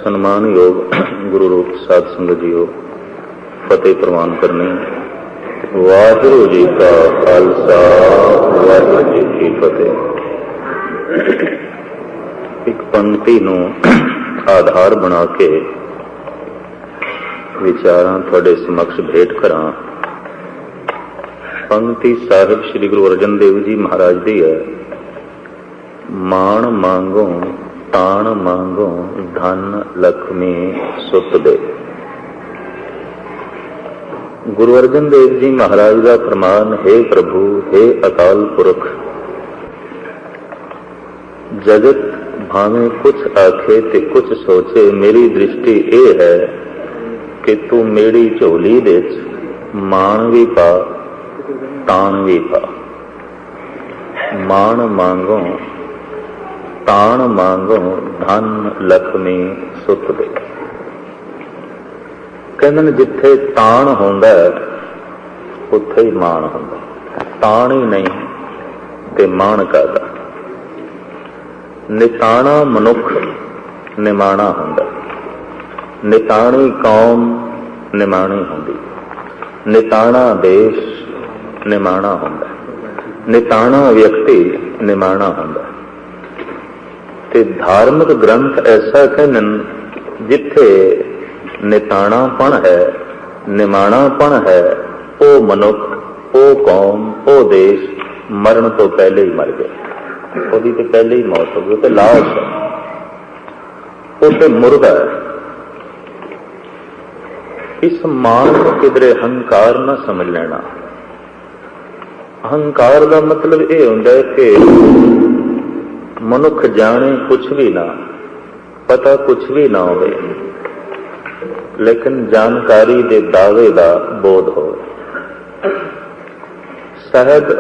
ਸਨਮਾਨਯੋਗ ਗੁਰੂ ਰੂਪ ਸਾਧ ਸੰਗਤ ਜੀਓ, ਫਤਿਹ ਪ੍ਰਵਾਨ ਕਰਨੀ। ਵਾਹਿਗੁਰੂ ਜੀ ਕਾ ਖਾਲਸਾ, ਵਾਹਿਗੁਰੂ ਜੀ ਕੀ ਫਤਿਹ। ਇੱਕ ਪੰਕਤੀ ਨੂੰ ਆਧਾਰ ਬਣਾ ਕੇ ਵਿਚਾਰਾਂ ਤੁਹਾਡੇ ਸਮਕਸ਼ ਭੇਟ ਕਰਾਂ। ਪੰਕਤੀ ਸਾਹਿਬ ਸ੍ਰੀ ਗੁਰੂ ਅਰਜਨ ਦੇਵ ਜੀ ਮਹਾਰਾਜ ਦੀ ਹੈ। ਮਾਣ ਮੰਗੋ ਤਾਣ ਮੰਗੋ, ਧਨ ਲਖਮੀ ਸੁਤ ਦੇ। ਗੁਰੂ ਅਰਜਨ ਦੇਵ ਜੀ ਮਹਾਰਾਜ ਦਾ ਫਰਮਾਨ, ਹੈ ਪ੍ਰਭੂ, ਹੈ ਅਕਾਲ ਪੁਰਖ, ਜਗਤ ਭਾਵੇਂ ਕੁਛ ਆਖੇ ਤੇ ਕੁਛ ਸੋਚੇ, ਮੇਰੀ ਦ੍ਰਿਸ਼ਟੀ ਇਹ ਹੈ ਕਿ ਤੂੰ ਮੇਰੀ ਝੋਲੀ ਦੇ ਵਿੱਚ ਮਾਣ ਵੀ ਪਾ, ਤਾਣ ਵੀ ਪਾ। ਮਾਣ ਮੰਗੋ ਤਾਣ ਮੰਗੋ, ਧਨ ਲਖਮੀ ਸੁਤ ਦੇ। ਕਹਿੰਦੇ ਨੇ ਜਿੱਥੇ ਤਾਣ ਹੁੰਦਾ ਉੱਥੇ ਹੀ ਮਾਣ ਹੁੰਦਾ। ਤਾਣ ਹੀ ਨਹੀਂ ਤੇ ਮਾਣ ਕਾਹਦਾ। ਨਿਤਾਣਾ ਮਨੁੱਖ ਨਿਮਾਣਾ ਹੁੰਦਾ, ਨਿਤਾਣੀ ਕੌਮ ਨਿਮਾਣੀ ਹੁੰਦੀ, ਨਿਤਾਣਾ ਦੇਸ਼ ਨਿਮਾਣਾ ਹੁੰਦਾ, ਨਿਤਾਣਾ ਵਿਅਕਤੀ ਨਿਮਾਣਾ ਹੁੰਦਾ। ਤੇ ਧਾਰਮਿਕ ਗ੍ਰੰਥ ਐਸਾ ਕਹਿੰਦੇ ਜਿੱਥੇ ਨਿਤਾਣਾਪਣ ਹੈ, ਨਿਮਾਣਾਪਣ ਹੈ, ਉਹ ਮਨੁੱਖ, ਉਹ ਕੌਮ, ਉਹ ਦੇਸ਼ ਮਰਨ ਤੋਂ ਪਹਿਲੇ ਹੀ ਮਰ ਗਿਆ। ਉਹਦੀ ਤੇ ਪਹਿਲੇ ਹੀ ਮੌਤ ਹੋ ਗਈ। ਉਹ ਤੇ ਲਾਸ਼ ਹੈ, ਉਹ ਤੇ ਮੁਰਦਾ ਹੈ। ਇਸ ਮਾਣ ਨੂੰ ਕਿਧਰੇ ਹੰਕਾਰ ਨਾ ਸਮਝ ਲੈਣਾ। ਅਹੰਕਾਰ ਦਾ ਮਤਲਬ ਇਹ ਹੁੰਦਾ ਹੈ ਕਿ ਮਨੁੱਖ ਜਾਣੇ ਕੁਛ ਵੀ ਨਾ, ਪਤਾ ਕੁਛ ਵੀ ਨਾ ਹੋਵੇ, ਲੇਕਿਨ ਜਾਣਕਾਰੀ ਦੇ ਦਾਅਵੇ ਦਾ ਬੋਧ ਹੋਵੇ। ਸਾਹਿਬ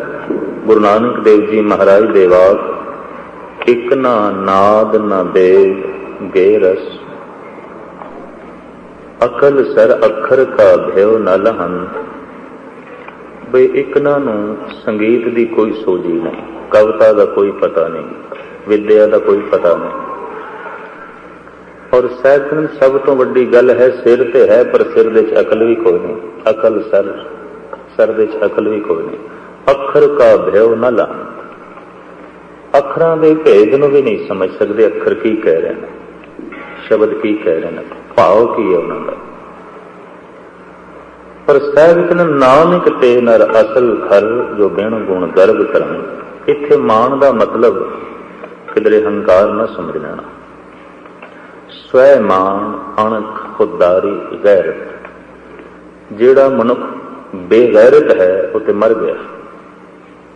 ਗੁਰੂ ਨਾਨਕ ਦੇਵ ਜੀ ਮਹਾਰਾਜ ਦੇ ਵਾਕ, ਇਕ ਨਾ ਨਾਦ ਨਾ ਦੇਵ ਗੇ ਰਸ, ਅਕਲ ਸਰ ਅੱਖਰ ਕਾ ਭਿਓ ਨ ਲਹਨ। ਬਈ ਇਕਨਾਂ ਨੂੰ ਸੰਗੀਤ ਦੀ ਕੋਈ ਸੋਝੀ ਨਹੀਂ, ਕਵਿਤਾ ਦਾ ਕੋਈ ਪਤਾ ਨਹੀਂ, ਵਿਦਿਆ ਦਾ ਕੋਈ ਪਤਾ ਨਹੀਂ। ਔਰ ਸਹਿਕਣ ਸਭ ਤੋਂ ਵੱਡੀ ਗੱਲ ਹੈ, ਸਿਰ ਤੇ ਹੈ ਪਰ ਸਿਰ ਦੇ ਚ ਅਕਲ ਵੀ ਕੋਈ ਨਹੀਂ। ਅਕਲ ਸਰ ਦੇ ਚ ਅਕਲ ਵੀ ਕੋਈ ਨਹੀਂ। ਅੱਖਰ ਕਾ ਭਿਓ ਨ ਲਹਨ, ਅੱਖਰਾਂ ਦੇ ਭੇਦ ਨੂੰ ਵੀ ਨਹੀਂ ਸਮਝ ਸਕਦੇ। ਅੱਖਰ ਕੀ ਕਹਿ ਰਹੇ ਨੇ, ਸ਼ਬਦ ਕੀ ਕਹਿ ਰਹੇ ਨੇ, ਭਾਵ ਕੀ ਹੈ ਉਹਨਾਂ ਦਾ। ਪਰ ਸਾਹਿਬ ਨਾਨਕ ਤੇ ਨਰ ਅਸਲ ਖਰ, ਜੋ ਬਿਨ ਗੁਣ ਗਰਭ ਕਰਨ। ਇੱਥੇ ਮਾਣ ਦਾ ਮਤਲਬ ਕਿਧਰੇ ਹੰਕਾਰ ਨਾ ਸਮਝ ਲੈਣਾ। ਸਵੈ ਮਾਣ, ਅਣਖ, ਖੁਦਦਾਰੀ, ਗੈਰਤ। ਜਿਹੜਾ ਮਨੁੱਖ ਬੇਗੈਰਤ ਹੈ ਉਹ ਤੇ ਮਰ ਗਿਆ।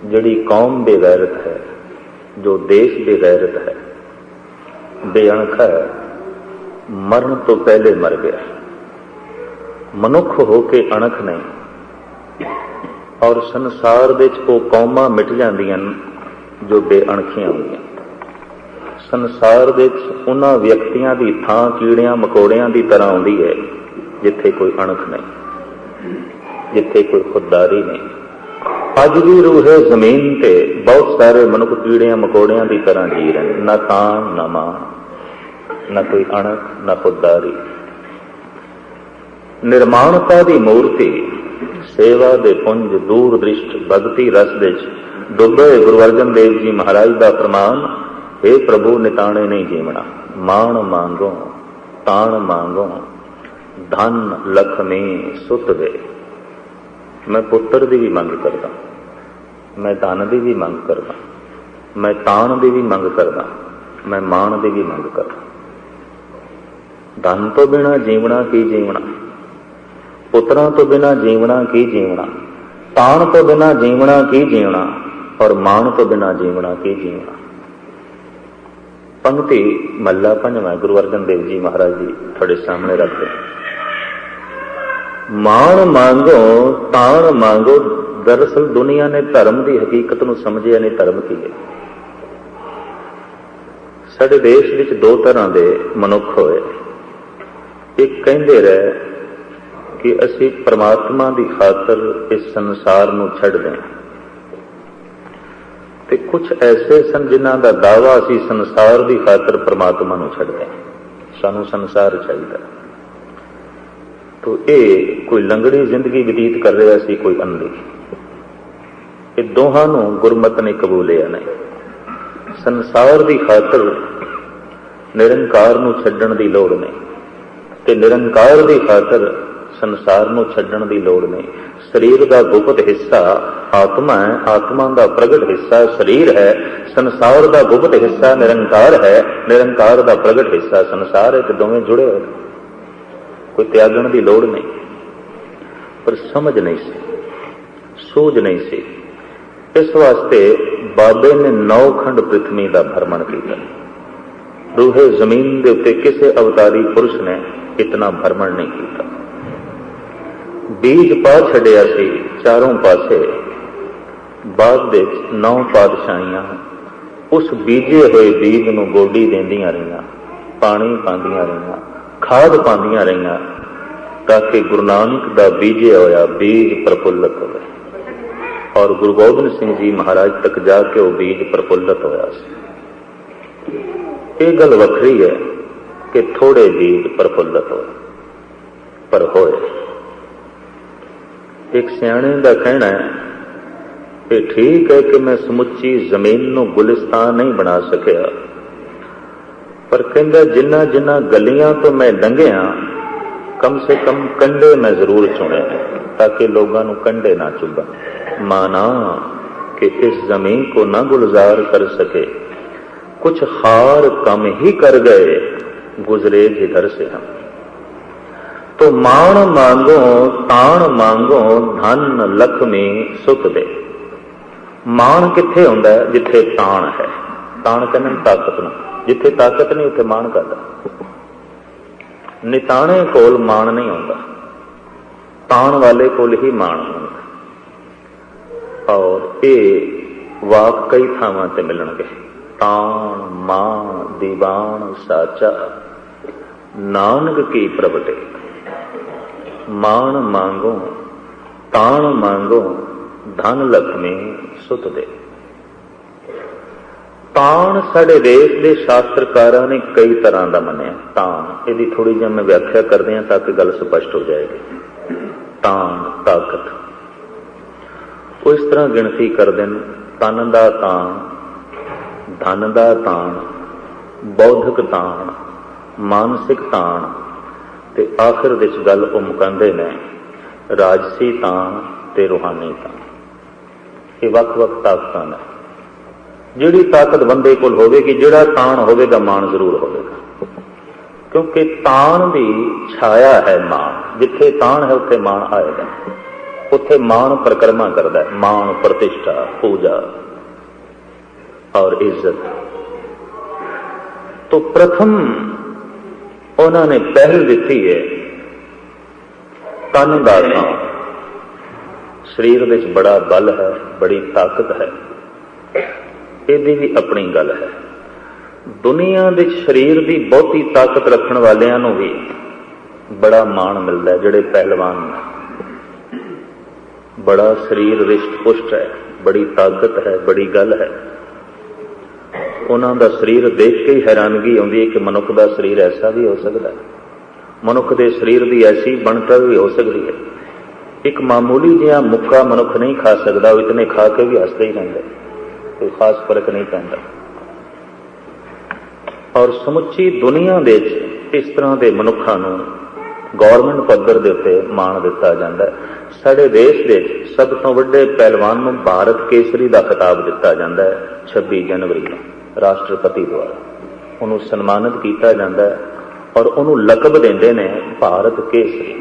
ਜਿਹੜੀ ਕੌਮ ਬੇਗੈਰਤ ਹੈ, ਜੋ ਦੇਸ਼ ਬੇਗੈਰਤ ਹੈ, ਬੇਅਣਖ ਹੈ, ਮਰਨ ਤੋਂ ਪਹਿਲੇ ਮਰ ਗਿਆ। ਮਨੁੱਖ ਹੋ ਕੇ ਅਣਖ ਨਹੀਂ। ਔਰ ਸੰਸਾਰ ਵਿੱਚ ਉਹ ਕੌਮਾਂ ਮਿਟ ਜਾਂਦੀਆਂ ਜੋ ਬੇਅਣਖੀਆਂ ਹੁੰਦੀਆਂ। ਸੰਸਾਰ ਵਿੱਚ ਉਹਨਾਂ ਵਿਅਕਤੀਆਂ ਦੀ ਥਾਂ ਕੀੜਿਆਂ ਮਕੌੜਿਆਂ ਦੀ ਤਰ੍ਹਾਂ ਆਉਂਦੀ ਹੈ ਜਿੱਥੇ ਕੋਈ ਅਣਖ ਨਹੀਂ, ਜਿੱਥੇ ਕੋਈ ਖੁਦਦਾਰੀ ਨਹੀਂ। ਅੱਜ ਵੀ ਰੂਹੇ ਜ਼ਮੀਨ ਤੇ ਬਹੁਤ ਸਾਰੇ ਮਨੁੱਖ ਕੀੜਿਆਂ ਮਕੌੜਿਆਂ ਦੀ ਤਰ੍ਹਾਂ ਜੀ ਰਹੇ ਨੇ। ਨਾ ਤਾਣ ਨਾ ਮਾਣ, ਨਾ ਕੋਈ ਅਣਖ, ਨਾ ਖੁਦਦਾਰੀ। ਨਿਰਮਾਣਤਾ ਦੀ ਮੂਰਤੀ, ਸੇਵਾ ਦੇ ਪੁੰਜ, ਦੂਰ ਦ੍ਰਿਸ਼ਟ ਭਗਤੀ ਰਸ ਵਿੱਚ ਡੁੱਬੇ ਗੁਰੂ ਅਰਜਨ ਦੇਵ ਜੀ ਮਹਾਰਾਜ ਦਾ ਫਰਮਾਨ, हे ਪ੍ਰਭੂ ਨਿਤਾਣੇ ਨਹੀਂ ਜੀਵਣਾ। ਮਾਣ ਮੰਗੋ ਤਾਣ ਮੰਗੋ, ਧਨ ਲਖਮੀ ਸੁਤ ਦੇ। ਮੈਂ ਪੁੱਤਰ ਦੀ ਵੀ ਮੰਗ ਕਰਦਾ, ਮੈਂ ਧਨ ਦੀ ਵੀ ਮੰਗ ਕਰਦਾ, ਮੈਂ ਤਾਣ ਦੀ ਵੀ ਮੰਗ ਕਰਦਾ, ਮੈਂ ਮਾਣ ਦੀ ਵੀ ਮੰਗ ਕਰਦਾ। ਧਨ ਤੋਂ ਬਿਨਾਂ ਜੀਵਣਾ ਕੀ ਜੀਵਣਾ, ਪੁੱਤਰਾਂ ਤੋਂ ਬਿਨਾਂ ਜੀਵਣਾ ਕੀ ਜੀਵਣਾ, ਤਾਣ ਤੋਂ ਬਿਨਾਂ ਜੀਵਣਾ ਕੀ ਜੀਵਣਾ, ਔਰ ਮਾਣ ਤੋਂ ਬਿਨਾਂ ਜੀਵਣਾ ਕੀ ਜੀਵਣਾ। ਪੰਕਤੀ ਮਹਲਾ ਪੰਜਵਾਂ ਗੁਰੂ ਅਰਜਨ ਦੇਵ ਜੀ ਮਹਾਰਾਜ ਜੀ ਤੁਹਾਡੇ ਸਾਹਮਣੇ ਰੱਖਦੇ। ਮਾਣ ਮੰਗੋ ਤਾਣ ਮੰਗੋ। ਦਰਅਸਲ ਦੁਨੀਆ ਨੇ ਧਰਮ ਦੀ ਹਕੀਕਤ ਨੂੰ ਸਮਝਿਆ ਨਹੀਂ। ਧਰਮ ਕੀ ਹੈ? ਸਾਡੇ ਦੇਸ਼ ਵਿੱਚ ਦੋ ਤਰ੍ਹਾਂ ਦੇ ਮਨੁੱਖ ਹੋਏ। ਇੱਕ ਕਹਿੰਦੇ ਰਹੇ ਕਿ ਅਸੀਂ ਪਰਮਾਤਮਾ ਦੀ ਖਾਤਰ ਇਸ ਸੰਸਾਰ ਨੂੰ ਛੱਡ ਦੇं, ਤੇ ਕੁਝ ਐਸੇ ਸਨ ਜਿਨ੍ਹਾਂ ਦਾ ਦਾਅਵਾ ਅਸੀਂ ਸੰਸਾਰ ਦੀ ਖਾਤਰ ਪਰਮਾਤਮਾ ਨੂੰ ਛੱਡ ਦੇं। सानू संसार चाहिए। तो ये कोई लंगड़ी जिंदगी बतीत कर रहा सी, कोई अंधी। ये दोहां नूं गुरमत ने कबूलिया नहीं। संसार की खातर निरंकार नूं छड्डण दी लोड़ नहीं, ते निरंकार की खातर संसार नूं छड्डण दी लोड़ नहीं। शरीर का गुप्त हिस्सा आत्मा है, आत्मा का प्रगट हिस्सा शरीर है, संसार का गुप्त हिस्सा निरंकार है, निरंकार का प्रगट हिस्सा संसार है। तो दोवें जुड़े हुए, कोई त्यागण की लोड़ नहीं। पर समझ नहीं सी, सूझ नहीं सी। इस वास्ते बाबे ने 9 खंड पृथ्वी का भ्रमण किया। रूहे जमीन के उत्ते किसी अवतारी पुरुष ने इतना भ्रमण नहीं किया। बीज पा छड़िया सी चारों पासे, बाद 9 पातशाहियां उस बीजे हुए बीज नूं गोडी देंदियां रहियां, पानी पांदियां रहियां, खाद पांदियां रहियां, ताकि गुरु नानक दा बीजे होया बीज प्रफुल्लित होवे। और गुरु गोबिंद सिंह जी महाराज तक जाके वो बीज प्रफुल्लित होया सी। ये गल वखरी है कि थोड़े बीज प्रफुल्लित होए, पर होए। एक सियाणे का कहना है कि ठीक है कि मैं समुची जमीन नूं गुलिस्तान नहीं बना सकिया, पर कहंदा जिन्ना जिन्ना गलियां तो मैं लंघिया, कम से कम कंडे मैं जरूर चुने, ताकि लोगों नूं कंडे ना चुभन। माना कि इस जमीन को ना गुलजार कर सके, कुछ हार कम ही कर गए, गुजरे जिधर से हम। तो मान मांगो तान मांगो, धन लक्ष्मी सुख दे। मान किथे हुंदा है? जिथे तान है। तान कहने ताकत नूं, जिथे ताकत नहीं उत्थे मान करदा। निताणे कोल मान नहीं हुंदा, तान वाले कोल ही मान हुंदा। और ये वाक कई थावां ते मिलणगे। तान मां दीवान साचा, नानक की प्रगटे। मान मांगो तान मांगो, धन लक्ष्मी सुत दे। तान साडे देश के शास्त्रकारां ने कई तरह का मनिया। तान यदि थोड़ी जी मैं व्याख्या करते हैं ताकि गल स्पष्ट हो जाएगी। तान ताकत, वो इस तरह गिणती करते हैं, तन दा तान, धन दा तान, बौद्धिक तान, मानसिक तान, ते आखिर विच गल वो मुकांदे ने राजसी तान ते रूहानी तान। ये वख-वख ताकतां ने। जिहड़ी ताकत बंदे कोल होवेगी, जिहड़ा तान होवेगा, मान जरूर होवेगा। क्योंकि तान की छाया है मान। जिथे तान है उत्थे मान आएगा, उत्थे मान परिक्रमा करता है। मान, प्रतिष्ठा, पूजा और इज्जत। तो प्रथम उन्होंने पहल दी है तन का तान। शरीर विच बड़ा बल है, बड़ी ताकत है, यदि भी अपनी गल है। दुनिया के शरीर की बहुती ताकत रखने वालियां नूं भी बड़ा मान मिलता है। जिहड़े पहलवान ने, बड़ा शरीर रिष्ट पुष्ट है, बड़ी ताकत है, बड़ी गल है, उन्हों का शरीर देख के ही हैरानगी आती है कि मनुख का शरीर ऐसा भी हो सकता है। मनुख के शरीर की ऐसी बनतर भी हो सकती है। एक मामूली जिहा मुक्का मनुख नहीं खा सकता, वो इतने खा के भी हसते ही रहते, कोई खास फर्क नहीं पैंदा। और समुची दुनिया दे इस तरह के मनुखों नूं गौरमेंट पद्धर के उत्ते मान दिता जाता है। साडे देश के सब तो वड्डे पहलवान नूं भारत केसरी का खिताब दिता जाता है 26 जनवरी को राष्ट्रपति द्वारा। उन्होंने सन्मानित किया जाता है और उन्होंने लकब देंदे ने भारत केसरी।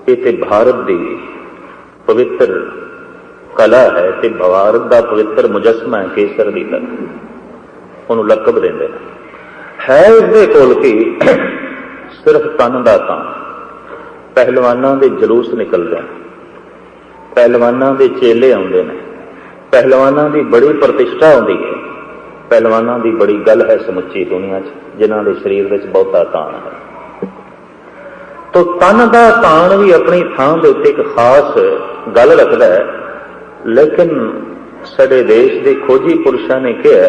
ये भारत की पवित्र कला है, ते भारत का पवित्र मुजस्मा है केसर की लकब। उन्होंने लकब देंदे है उसदे कोल की सिर्फ तन का तान। पहलवानों के जलूस निकलते हैं, पहलवानों के चेले आते हैं, पहलवानों की बड़ी प्रतिष्ठा होती है, पहलवानों की बड़ी गल है समुची दुनिया जिन्हों के शरीर में बहुता तान है। तो तन का तान भी अपनी थां दे उत्ते एक खास गल रखता है। लेकिन साडे देश के खोजी पुरुषों ने कहा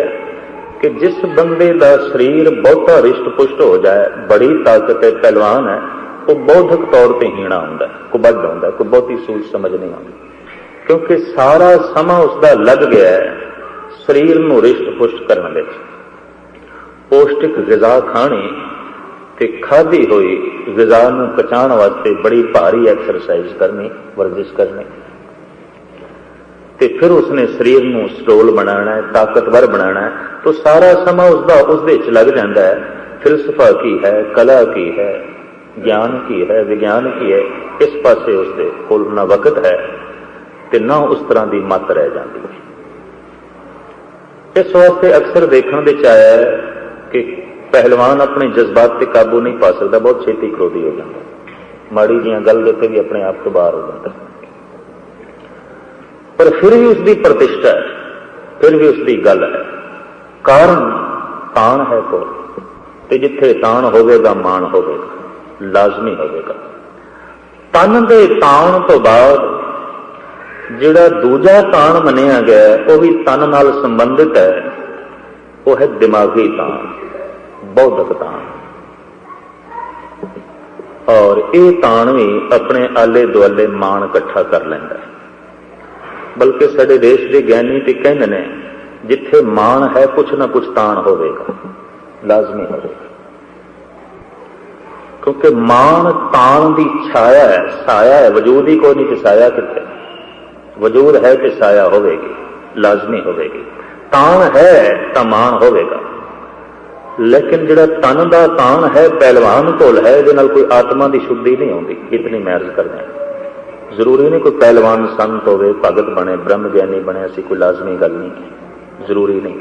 कि जिस बंदे का शरीर बहुता रिष्ट पुष्ट हो जाए, बड़ी ताकत है, पहलवान है, वो बौद्धिक तौर पर हीणा होंदा, कोई बड़ होंदा, कोई बहुती सूझ समझ नहीं आती, क्योंकि सारा समा उसका लग गया है शरीर को रिष्ट पुष्ट करने में। पौष्टिक गिजा खानी ते खाधी हुई गिजा को पचाण वास्ते बड़ी भारी एक्सरसाइज करनी, वर्जिश करनी, ते फिर उसने शरीर को स्टोल बनाना है, ताकतवर बनाना है, तो सारा समा उसका उसदे च लग जाता है। फिलसफा की है, कला की है, ज्ञान की है, विज्ञान की है, इस पासे उसके कोल ना वक्त है ते ना उस तरह की मत रह जाती है। इस वास्ते अक्सर देखने दे आया है कि पहलवान अपने जज्बात पर काबू नहीं पा सकता, बहुत छेती क्रोधी हो जाता, माड़ी जी गल के भी अपने आप तो बाहर हो जाता, पर फिर भी उसकी प्रतिष्ठा है, फिर भी उसकी गल है। कारण तान है को, ते जिथे तान होवेगा मान होवेगा, लाजमी होवेगा। तन के तान तो बाद जिहड़ा दूजा तान मनिया गया वह भी तन नाल संबंधित है, वह है दिमागी तान, बौद्धिक तान। और ये तान भी अपने आले दुआले मान इकट्ठा कर लेंदा है। बल्कि साडे देश के ज्ञानी तो कहते हैं जिथे मान है कुछ ना कुछ तान होवेगा, लाजमी होवेगा, क्योंकि मान तान की छाया है, साया है, वजूद ही कोई नहीं कि साया कितने, वजूद है कि साया होवेगी, लाजमी होवेगी। तान है तो मान होवेगा, लेकिन जिहड़ा तन का तान है पहलवान कोल है, इहदे नाल कोई आत्मा की शुद्धि नहीं आउंदी। इतनी महर्ज करते हैं, जरूरी नहीं कोई पहलवान संत होवे, भगत बने, ब्रह्म ज्ञानी बने, ऐसी कोई लाजमी गल नहीं, जरूरी नहीं।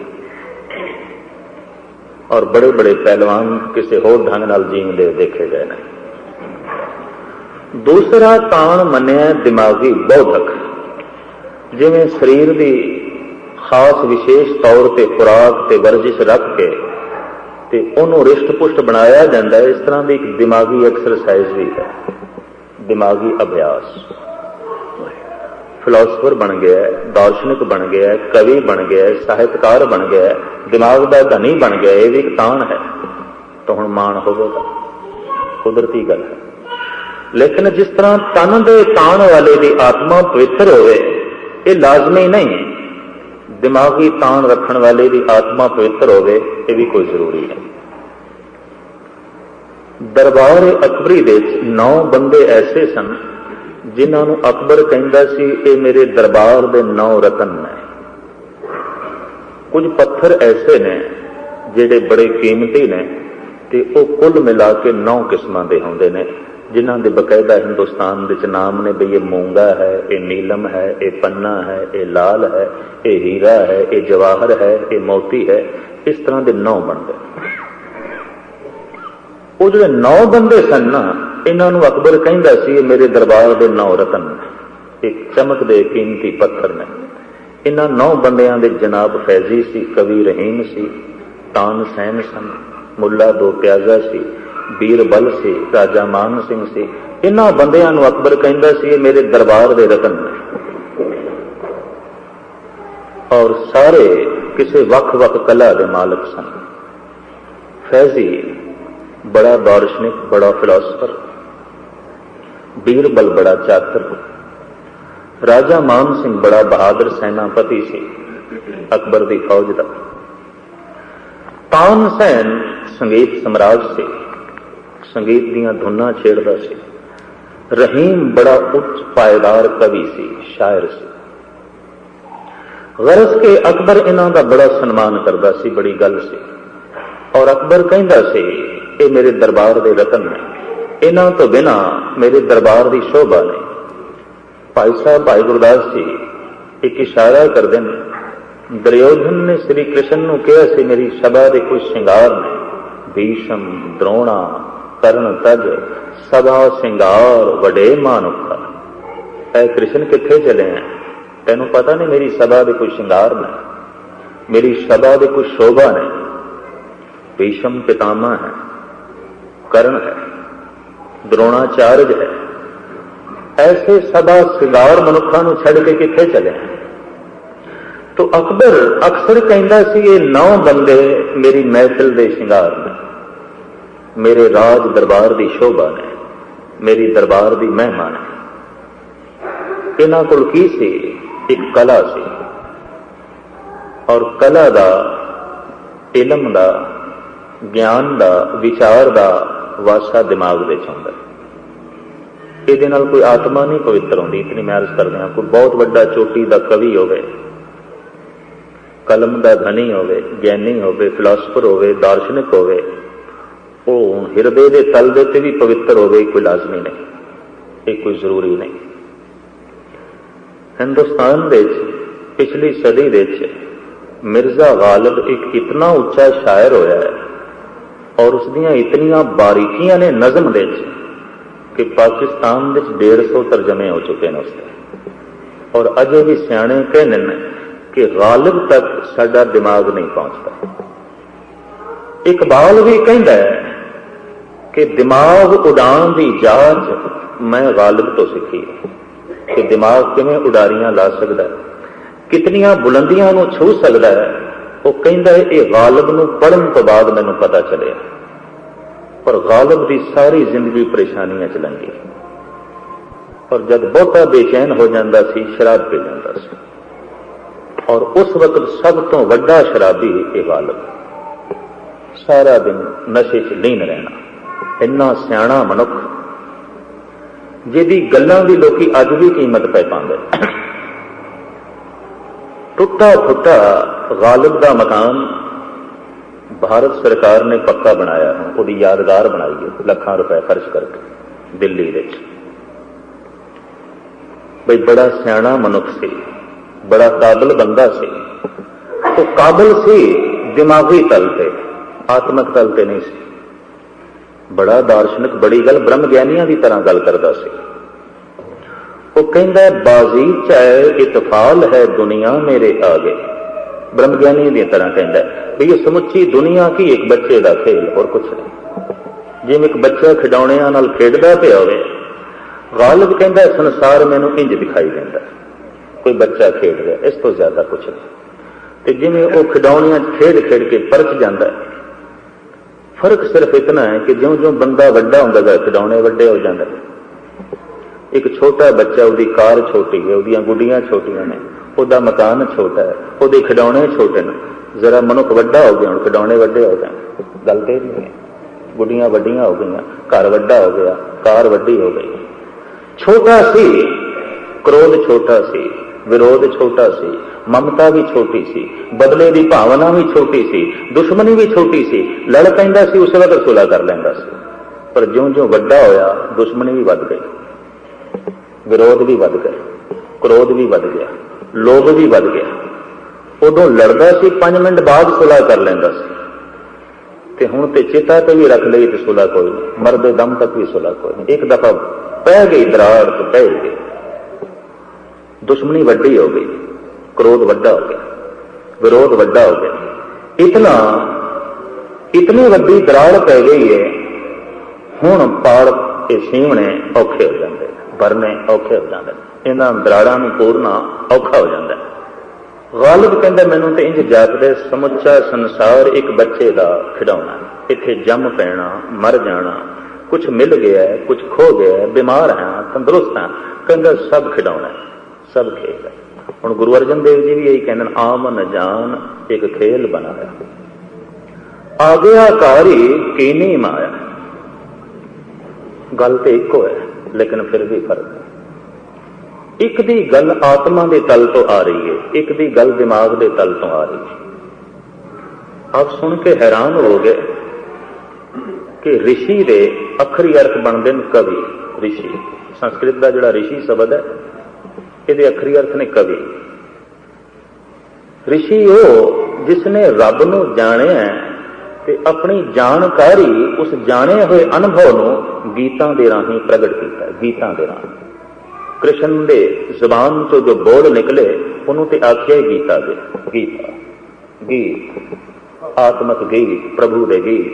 और बड़े बड़े पहलवान किसी होर ढंग नाल जीवदे देखे गए हैं। दूसरा तान मनिया दिमागी बौद्धक, जिवें शरीर की खास विशेष तौर पर खुराक ते वर्जिश रख के ते उन्होंने रिष्ट पुष्ट बनाया जाता है, इस तरह की एक दिमागी एक्सरसाइज भी है, दिमागी अभ्यास। फिलोसफर बन गया है, दार्शनिक बन गया है, कवि बन गया है, साहित्यकार बन गया है, दिमाग का धनी बन गया, ये भी एक तान है, तो हुण मान होगा, कुदरती गल है। लेकिन जिस तरह तन के तान वाले की आत्मा पवित्र होवे, ये लाजमी नहीं है, दिमागी तान रखने वाले की आत्मा पवित्र होवे, ये भी कोई जरूरी है। दरबार अकबरी दे 9 बंदे ऐसे सन जिन्होंने अकबर कहता सी ये मेरे दरबार के 9 रतन ने। कुछ पत्थर ऐसे ने जिहड़े बड़े कीमती ने, ते वो कुल मिला के 9 किस्मां दे होंदे ने, जिन्हां दे बकायदा हिंदुस्तान दे नाम ने भी ये मूंगा है, ये नीलम है, ये पन्ना है, ये लाल है, ये हीरा है, ये जवाहर है, ये मोती है, इस तरह के 9 बनते। वो जो 9 बंदे सन ना, इन्हों अकबर कहता सी मेरे दरबार के 9 रतन, एक चमकदे कीमती पत्थर ने। इन्हों 9 बंदियां दे जनाब फैजी सी, कवि रहीम सी, तानसैन सन, मुला दो प्याजा सी, बीरबल से, राजा मान सिंह से। इन्हों बंदियां नूं अकबर कहता सी मेरे दरबार के रतन ने, और सारे किसी वख-वख कला के मालक सन। फैजी बड़ा दार्शनिक, बड़ा फिलोसफर, बीरबल बड़ा चातर, राजा मान सिंह बड़ा बहादुर सेनापति से अकबर की फौज का, तानसैन संगीत सम्राट से, संगीत दियां धुना छेड़दा सी, रहीम बड़ा उच्च पायदार कवि सी, शायर सी। गरज के अकबर इन्हां दा बड़ा सन्मान करदा सी, बड़ी गल सी, और अकबर कहंदा सी ये मेरे दरबार के रतन ने, इन्हां तो बिना मेरे दरबार की शोभा नहीं। भाई साहब भाई गुरदास जी एक इशारा करते हैं, दुर्योधन ने श्री कृष्ण नूं कहा सी मेरी सभा के कुछ श्रृंगार ने, भीषम द्रोणा कर्ण तज सभा श्रृंगार वडे मानुखा। ऐ कृष्ण किथे चले हैं, तेनों पता नहीं मेरी सभा के कुछ श्रृंगार ने, मेरी सभा के कुछ शोभा ने। भीषम पितामह है, कर्ण है, द्रोणाचार्य है, ऐसे सभा श्रृंगार मनुखा नूं छड़ के किथे चले हैं। तो अकबर अक्सर कहता सी ये 9 बंदे मेरी महफिल दे शिंगार ने, मेरे राज दरबार की शोभा ने, मेरी दरबार की महिमा ने। इन्हां कोल की सी? एक कला सी, और कला दा, इलम दा, ज्ञान दा, विचार दा वासा दिमाग दे आउंदा। इहदे नाल कोई आत्मा नहीं पवित्र होंदी। इतनी मैं अर्ज कर दियां, कोई बहुत वड्डा चोटी दा कवि होवे, कलम दा धनी होवे, ज्ञानी होवे, फिलासफर होवे, दार्शनिक होवे, वो हिरदे दे तल दे उत्ते भी पवित्र होवे, कोई लाजमी नहीं, ये कोई जरूरी नहीं। हिंदुस्तान दे पिछली सदी दे मिर्जा गालिब एक इतना उच्चा शायर होया है और उसदियां इतनियां बारीकियां ने नज़म दे कि पाकिस्तान दे 150 तर्जमे हो चुके हैं उसके, और अजे भी सियाणे कहने कि गालिब तक साडा दिमाग नहीं पहुंचता। इकबाल भी कहता है कि दिमाग उड़ान की जांच मैं गालिब तो सीखी है कि दिमाग किवें उडारियां ला सकता है, कितनियां बुलंदियां नूं छू सकता है। वो कहता है ये गालिब नूं पढ़न तो बाद मैनूं पता चलिया, पर गालिब की सारी जिंदगी परेशानियां च लंघी, और जब बहुता बेचैन हो जाता सी शराब पी जाता सी, और उस वक्त सब तो वड्डा शराबी ये गालिब, सारा दिन नशे च लीन रहना। इन्ना सियाणा मनुख जिहदी गल्लां दी लोकी अज भी कीमत पै पांदे। टुटा फुटा गालिब दा मकान भारत सरकार ने पक्का बनाया है, उसकी यादगार बनाई है लाखां रुपए खर्च करके दिल्ली विच। बई बड़ा सियाणा मनुख सी, बड़ा काबिल बंदा सी। तो काबिल सी दिमागी तल पे, आत्मक तल पे नहीं सी। बड़ा दार्शनिक, बड़ी गल ब्रह्म ज्ञानियां की तरह गल करता सी। वो कहता बाजी चाहे इतफाल है दुनिया मेरे आगे, ब्रह्म ज्ञानी की तरह कहता है भी ये समुची दुनिया की एक बच्चे का खेल और कुछ नहीं। जिवें एक बच्चा खिडौणियां नाल खेडदा पिया होवे, गालिब कहता संसार मैनूं इंज दिखाई देंदा, कोई बच्चा खेड रहा, इस तो ज्यादा कुछ नहीं। तो जिवें वो खिडौणियां खेड खेड के परच जाता है। फर्क सिर्फ इतना है कि ज्यों ज्यों बंदा वड्डा होंदा गया खिडौने वड्डे हो जाते हैं। एक छोटा बच्चा, उसकी कार छोटी है, उसदियां गुड्डियां छोटियां ने, उसका मकान छोटा है, उसके खिडौने छोटे ने। जरा मनुख वड्डा हो गया, हुण खिडौने वड्डे हो गए, गल तो नहीं है। गुड्डियां वड्डियां हो गई, घर वड्डा हो गया, कार वड्डी हो गई। छोटा सी, क्रोध छोटा सी, विरोध छोटा सी, ममता भी छोटी सी, बदले की भावना भी छोटी सी, दुश्मनी भी छोटी सी। लड़ पैंदा सी उस वक्त सुलह कर लैंदा सी, पर ज्यों ज्यों वड्डा होया दुश्मनी भी वध गई, विरोध भी वध गए, क्रोध भी वध गया, लोभ भी वध गया। उदों लड़दा सी 5 मिनट बाद सुलह कर लैंदा सी, ते हुण ते चिता ते भी रख लई ते सुलह कोई नहीं, मरदे दम तक भी सुलह कोई नहीं। एक दफा पै गई दराड़ तो पै गई, दुश्मनी वड्डी हो गई, क्रोध वड्डा हो गया, विरोध वड्डा हो गया। इतनी वड्डी दराड़ पै गई है, हुण पाड़ के सीवने औखे हो जाते, भरने औखे हो जाते, इन्हां दराड़ां नूं पूरना औखा हो जाता है। गालिब कहंदा मैनूं ते इंज जापदा समुच्चा संसार एक बच्चे का खिडौना, इत्थे जम पैना, मर जाना, कुछ मिल गया है, कुछ खो गया है, बीमार है, तंदुरुस्त है, कहंदा सब खिडौना है, सब खेल है। हुण गुरु अर्जन देव जी भी यही कहते हैं, आमन जान एक खेल बनाया, आज्ञाकारी कीनी माया। गल तो एको है, लेकिन फिर भी फर्क है। एक दी गल आत्मा के तल तो आ रही है, एक दी गल दिमाग के तल तो आ रही है। आप सुन के हैरान हो गए कि ऋषि दे अखरी अर्थ बनते हैं कवि। ऋषि संस्कृत का जिहड़ा ऋषि शब्द है, ये अखरी अर्थ ने कवि। ऋषि वो जिसने रब नूं जाने है ते अपनी जानकारी उस जाने हुए अनुभव नूं गीतां दे राहीं प्रगट किया। गीतां दे राहीं कृष्ण दे जुबान चो जो बोल निकले उन्होंने ते आख्या गीता दे। गीता गीत, आत्मक गीत, प्रभु दे गीत,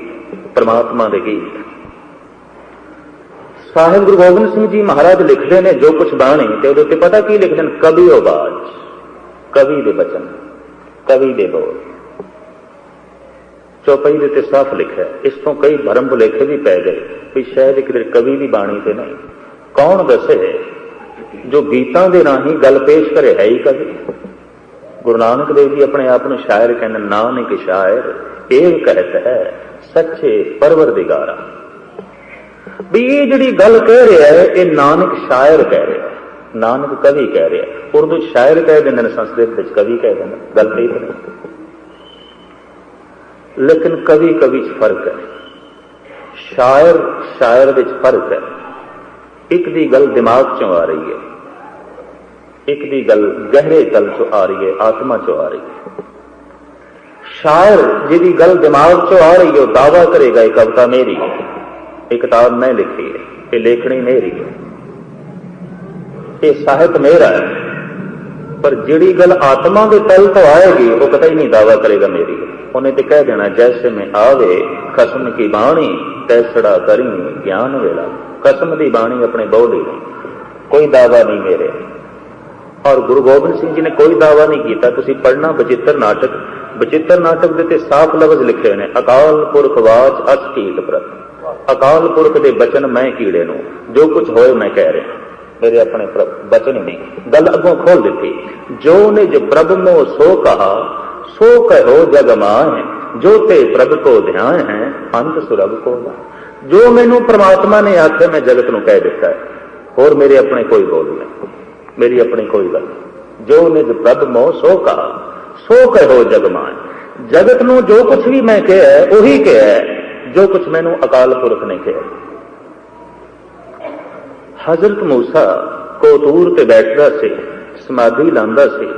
परमात्मा दे गीत। साहिब गुरु गोबिंद सिंह जी महाराज लिखते हैं जो कुछ बाणी, तो पता की लिखते हैं, कवि आवाज, कवि दे बचन। कवि दे बोल। चौपाई दे ते साफ लिखा, इस तो कई भरम भुलेखे भी पै गए भी शायद एक कवि की बाणी से नहीं। कौन दसे जो गीतां दे राही गल पेश करे है ही कवि। गुरु नानक देव जी अपने आप को शायर कहने, नानक शायर एव कहत है सच्चे परवरदिगारा। भी ये जिहड़ी गल कह रहा है ये नानक शायर कह रहा है, नानक कवि कह रहा है। उर्दू शायर कह देंगे, संस्कृत कवि कह देंगे, गल तो इतनी। लेकिन कवि कवि च फर्क है, शायर शायर विच फर्क है। एक दी गल दिमाग चों आ रही है, एक दी गल गहरे तल चो आ रही है, आत्मा चो आ रही है। शायर जिहदी गल दिमाग चो आ रही है, दावा करेगा ये कविता मेरी है, एक किताब मैं लिखी है, ये लेखनी मेरी है, ये साहित्य मेरा है। पर जिहड़ी गल आत्मा के तल तो आएगी वो कतई ही नहीं दावा करेगा मेरी है। उन्हें तो कह देना जैसे में आवे खसम की बाणी तैसड़ा करी ज्ञान वेला। कसम की बाणी अपने बोल ही नहीं, कोई दावा नहीं मेरे। और गुरु गोबिंद सिंह जी ने कोई दावा नहीं किया। तुसीं पढ़ना बचित्र नाटक, बचित्र नाटक दे ते साफ लफ्ज लिखे ने, अकाल पुरख वाच अस कीट प्रत। अकाल पुरख दे बचन मैं कीड़े नूं, जो कुछ होए मैं कह रहा, मेरे अपने बचन ही नहीं। गल अगों खोल दी, जो निज प्रभ मोह सो कहा सो कहो जग माहे, जो ते प्रभ को ध्यान है अंत सुरभ को ना। जो मैनू परमात्मा ने आख्या मैं जगत नूं कह दिता है, और मेरे अपने कोई बोल नहीं, मेरी अपनी कोई गल। जो निज प्रभ मोह सो कहा सो कहो जग माहे। जगत नूं जो कुछ भी मैं कहा है उही कहा है जो कुछ मैनू अकाल पुरख ने कहा। हजरत मूसा कोतूर ते बैठदा सी, समाधि लांदा सी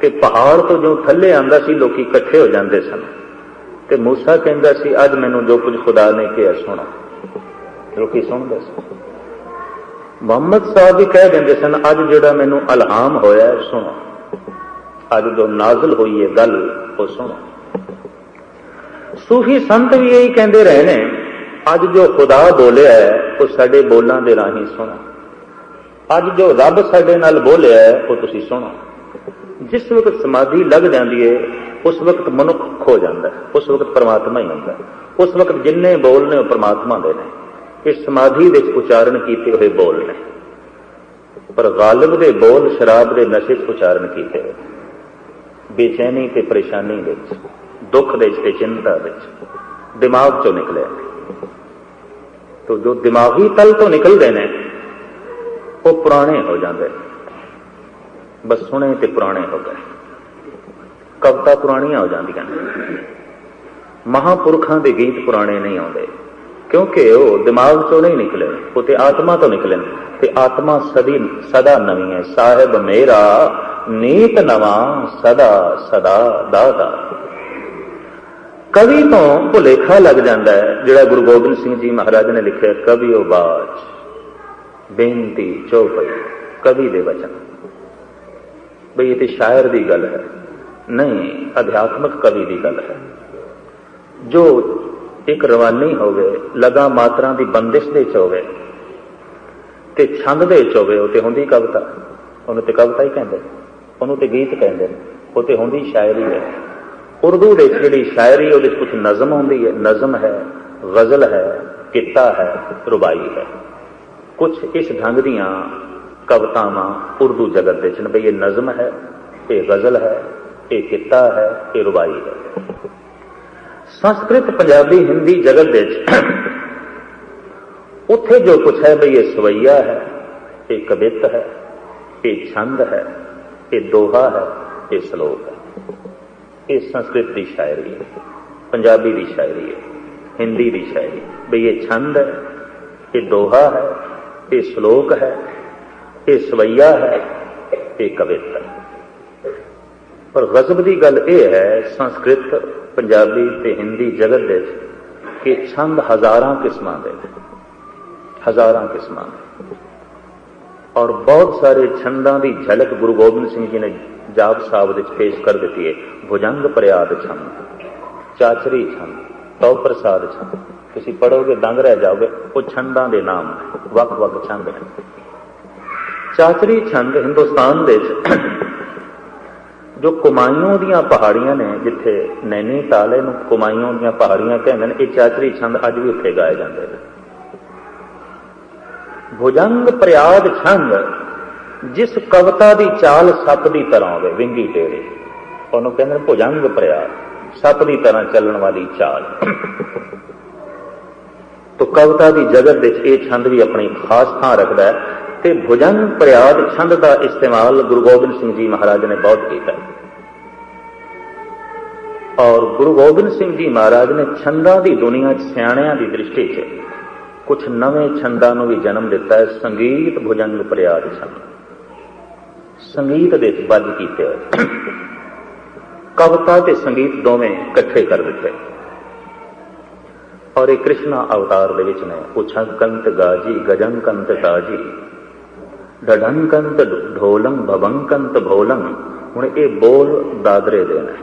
कि पहाड़ तो जो थले आंदा सी लोग इकट्ठे हो जाते सन। ते मूसा कहंदा सी अज मैनू जो कुछ खुदा ने कहा सुनो, लोग सुनते सन। मुहम्मद साहब भी कह देंगे सन अज जिहड़ा मैनू अलहाम होया है सुनो, अज जो नाजल हुई है गल वो सुनो। सूफी संत भी यही कहते रहे ने, अज जो खुदा बोलिया है वो साडे बोलों के राही सुनो, अज जो रब साडे नाल बोलिया है वो तुसीं सुनो। जिस वक्त समाधि लग जाती है उस वक्त मनुख खो जाता है, उस वक्त परमात्मा ही होता है। उस वक्त जिन्ने बोल ने परमात्मा दे ने, इस समाधि दे उच्चारण किए हुए बोल ने। पर गालिब दे बोल शराब के नशे उच्चारण किए हुए, बेचैनी ते परेशानी दे, दुख दे ते चिंता दे, दिमाग चो निकले। तो जो दिमागी तल तो निकलते हैं वो पुराने हो जाते, बस सुने ते पुराने हो गए। कविता पुरानियां हो जांदियां, महापुरखों के गीत पुराने नहीं आते, क्योंकि वो दिमाग चो नहीं निकले, वो तो आत्मा तो निकले। ते आत्मा सदा नवी है। साहिब मेरा नीत नवा सदा सदा दादा। कवि तो भुलेखा लग जाता है, जिहड़ा गुरु गोबिंद सिंह जी महाराज ने लिखे, कवि ओ बाज बेनती चौपई, कवि दे वचन। बई ये तो शायर की गल है नहीं, अध्यात्मक कवि की गल है। जो एक रवानी होवे, लगा मात्रा की बंदिश दे च होवे ते छंद दे च होवे, ते हुंदी कविता। उन्हें तो कविता ही कहते, उन्होंने तो गीत कहते हैं, वो तो हुंदी शायरी है। उर्दू दे जिहड़ी शायरी उहदे कुछ नज़म होंदी है, नज़म है, गज़ल है, कित्ता है, रुबाई है। कुछ इस ढंग दियां कवितावां उर्दू जगत दे च, बई ये नज़म है, ये गज़ल है, ये कित्ता है, ये रुबाई है। संस्कृत पंजाबी हिंदी जगत दे उत्थे जो कुछ है बई ये सवैया है, ये कवित है, ये छंद है, ये दोहा है, ये श्लोक है। ये संस्कृत की शायरी है, पंजाबी की शायरी है, हिंदी की शायरी। बई ये छंद है, ये दोहा है, ये श्लोक है, ये सवैया है, ये कवित है। पर गजब की गल यह है संस्कृत पंजाबी ते हिंदी जगत दे कि छंद हजारां किस्मां दे, हजारां किस्मां दे। और बहुत सारे छंदां की झलक गुरु गोबिंद सिंह जी ने जाप साहब दे पेश कर दी है। भुजंग प्रयाद छंद, चाचरी छंद, तौ प्रसाद छंद, तुसीं पढ़ोगे दंग रह जाओगे। वो छंदां दे नाम वख वख छंद हैं। चाचरी छंद हिंदुस्तान दे ਜੋ ਕੁਮਾਈਓਂ ਦੀਆਂ ਪਹਾੜੀਆਂ ਨੇ, ਜਿੱਥੇ ਨੈਨੀਤਾਲ ਇਹਨੂੰ ਕੁਮਾਈਓਂ ਦੀਆਂ ਪਹਾੜੀਆਂ ਕਹਿੰਦੇ ਨੇ, ਇਹ ਚਾਚਰੀ ਛੰਦ ਅੱਜ ਵੀ ਉੱਥੇ ਗਾਏ ਜਾਂਦੇ ਨੇ। ਭੁਜੰਗ ਪ੍ਰਿਆਦ ਛੰਦ, ਜਿਸ ਕਵਿਤਾ ਦੀ ਚਾਲ ਸੱਪ ਦੀ ਤਰ੍ਹਾਂ ਹੋਵੇ, ਵਿੰਗੀ ਟੇੜੀ, ਉਹਨੂੰ ਕਹਿੰਦੇ ਨੇ ਭੁਜੰਗ ਪ੍ਰਿਆਦ, ਸੱਪ ਦੀ ਤਰ੍ਹਾਂ ਚੱਲਣ ਵਾਲੀ ਚਾਲ। ਤੋ ਕਵਿਤਾ ਦੀ ਜਗਤ ਵਿੱਚ ਇਹ ਛੰਦ ਵੀ ਆਪਣੀ ਖਾਸ ਥਾਂ ਰੱਖਦਾ ਹੈ। ਤੇ ਭੁਜੰਗ ਪ੍ਰਿਆਦ ਛੰਦ ਦਾ ਇਸਤੇਮਾਲ ਗੁਰੂ ਗੋਬਿੰਦ ਸਿੰਘ ਜੀ ਮਹਾਰਾਜ ਨੇ ਬਹੁਤ ਕੀਤਾ। ਔਰ ਗੁਰੂ ਗੋਬਿੰਦ ਸਿੰਘ ਜੀ ਮਹਾਰਾਜ ਨੇ ਛੰਦਾਂ ਦੀ ਦੁਨੀਆ 'ਚ ਸਿਆਣਿਆਂ ਦੀ ਦ੍ਰਿਸ਼ਟੀ 'ਚ ਕੁਝ ਨਵੇਂ ਛੰਦਾਂ ਨੂੰ ਵੀ ਜਨਮ ਦਿੱਤਾ ਹੈ। ਸੰਗੀਤ ਭੁਜੰਗ ਪ੍ਰਿਆਦ ਛੰਦ, ਸੰਗੀਤ ਦੇ ਬੱਝ ਕੀਤੇ ਹੋਏ, ਕਵਿਤਾ ਤੇ ਸੰਗੀਤ ਦੋਵੇਂ ਇਕੱਠੇ ਕਰ ਦਿੱਤੇ। ਔਰ ਇਹ ਕ੍ਰਿਸ਼ਨਾ ਅਵਤਾਰ ਦੇ ਵਿੱਚ ਨੇ। ਉਛੰਕੰਤ ਗਾਜੀ ਗਜੰਕੰਤ ਤਾਜੀ, ਡਢੰਕੰਤ ਢੋਲੰ ਭਵੰਕੰਤ ਭੋਲੰ। ਹੁਣ ਇਹ ਬੋਲ ਦਾਦਰੇ ਦੇ ਨੇ,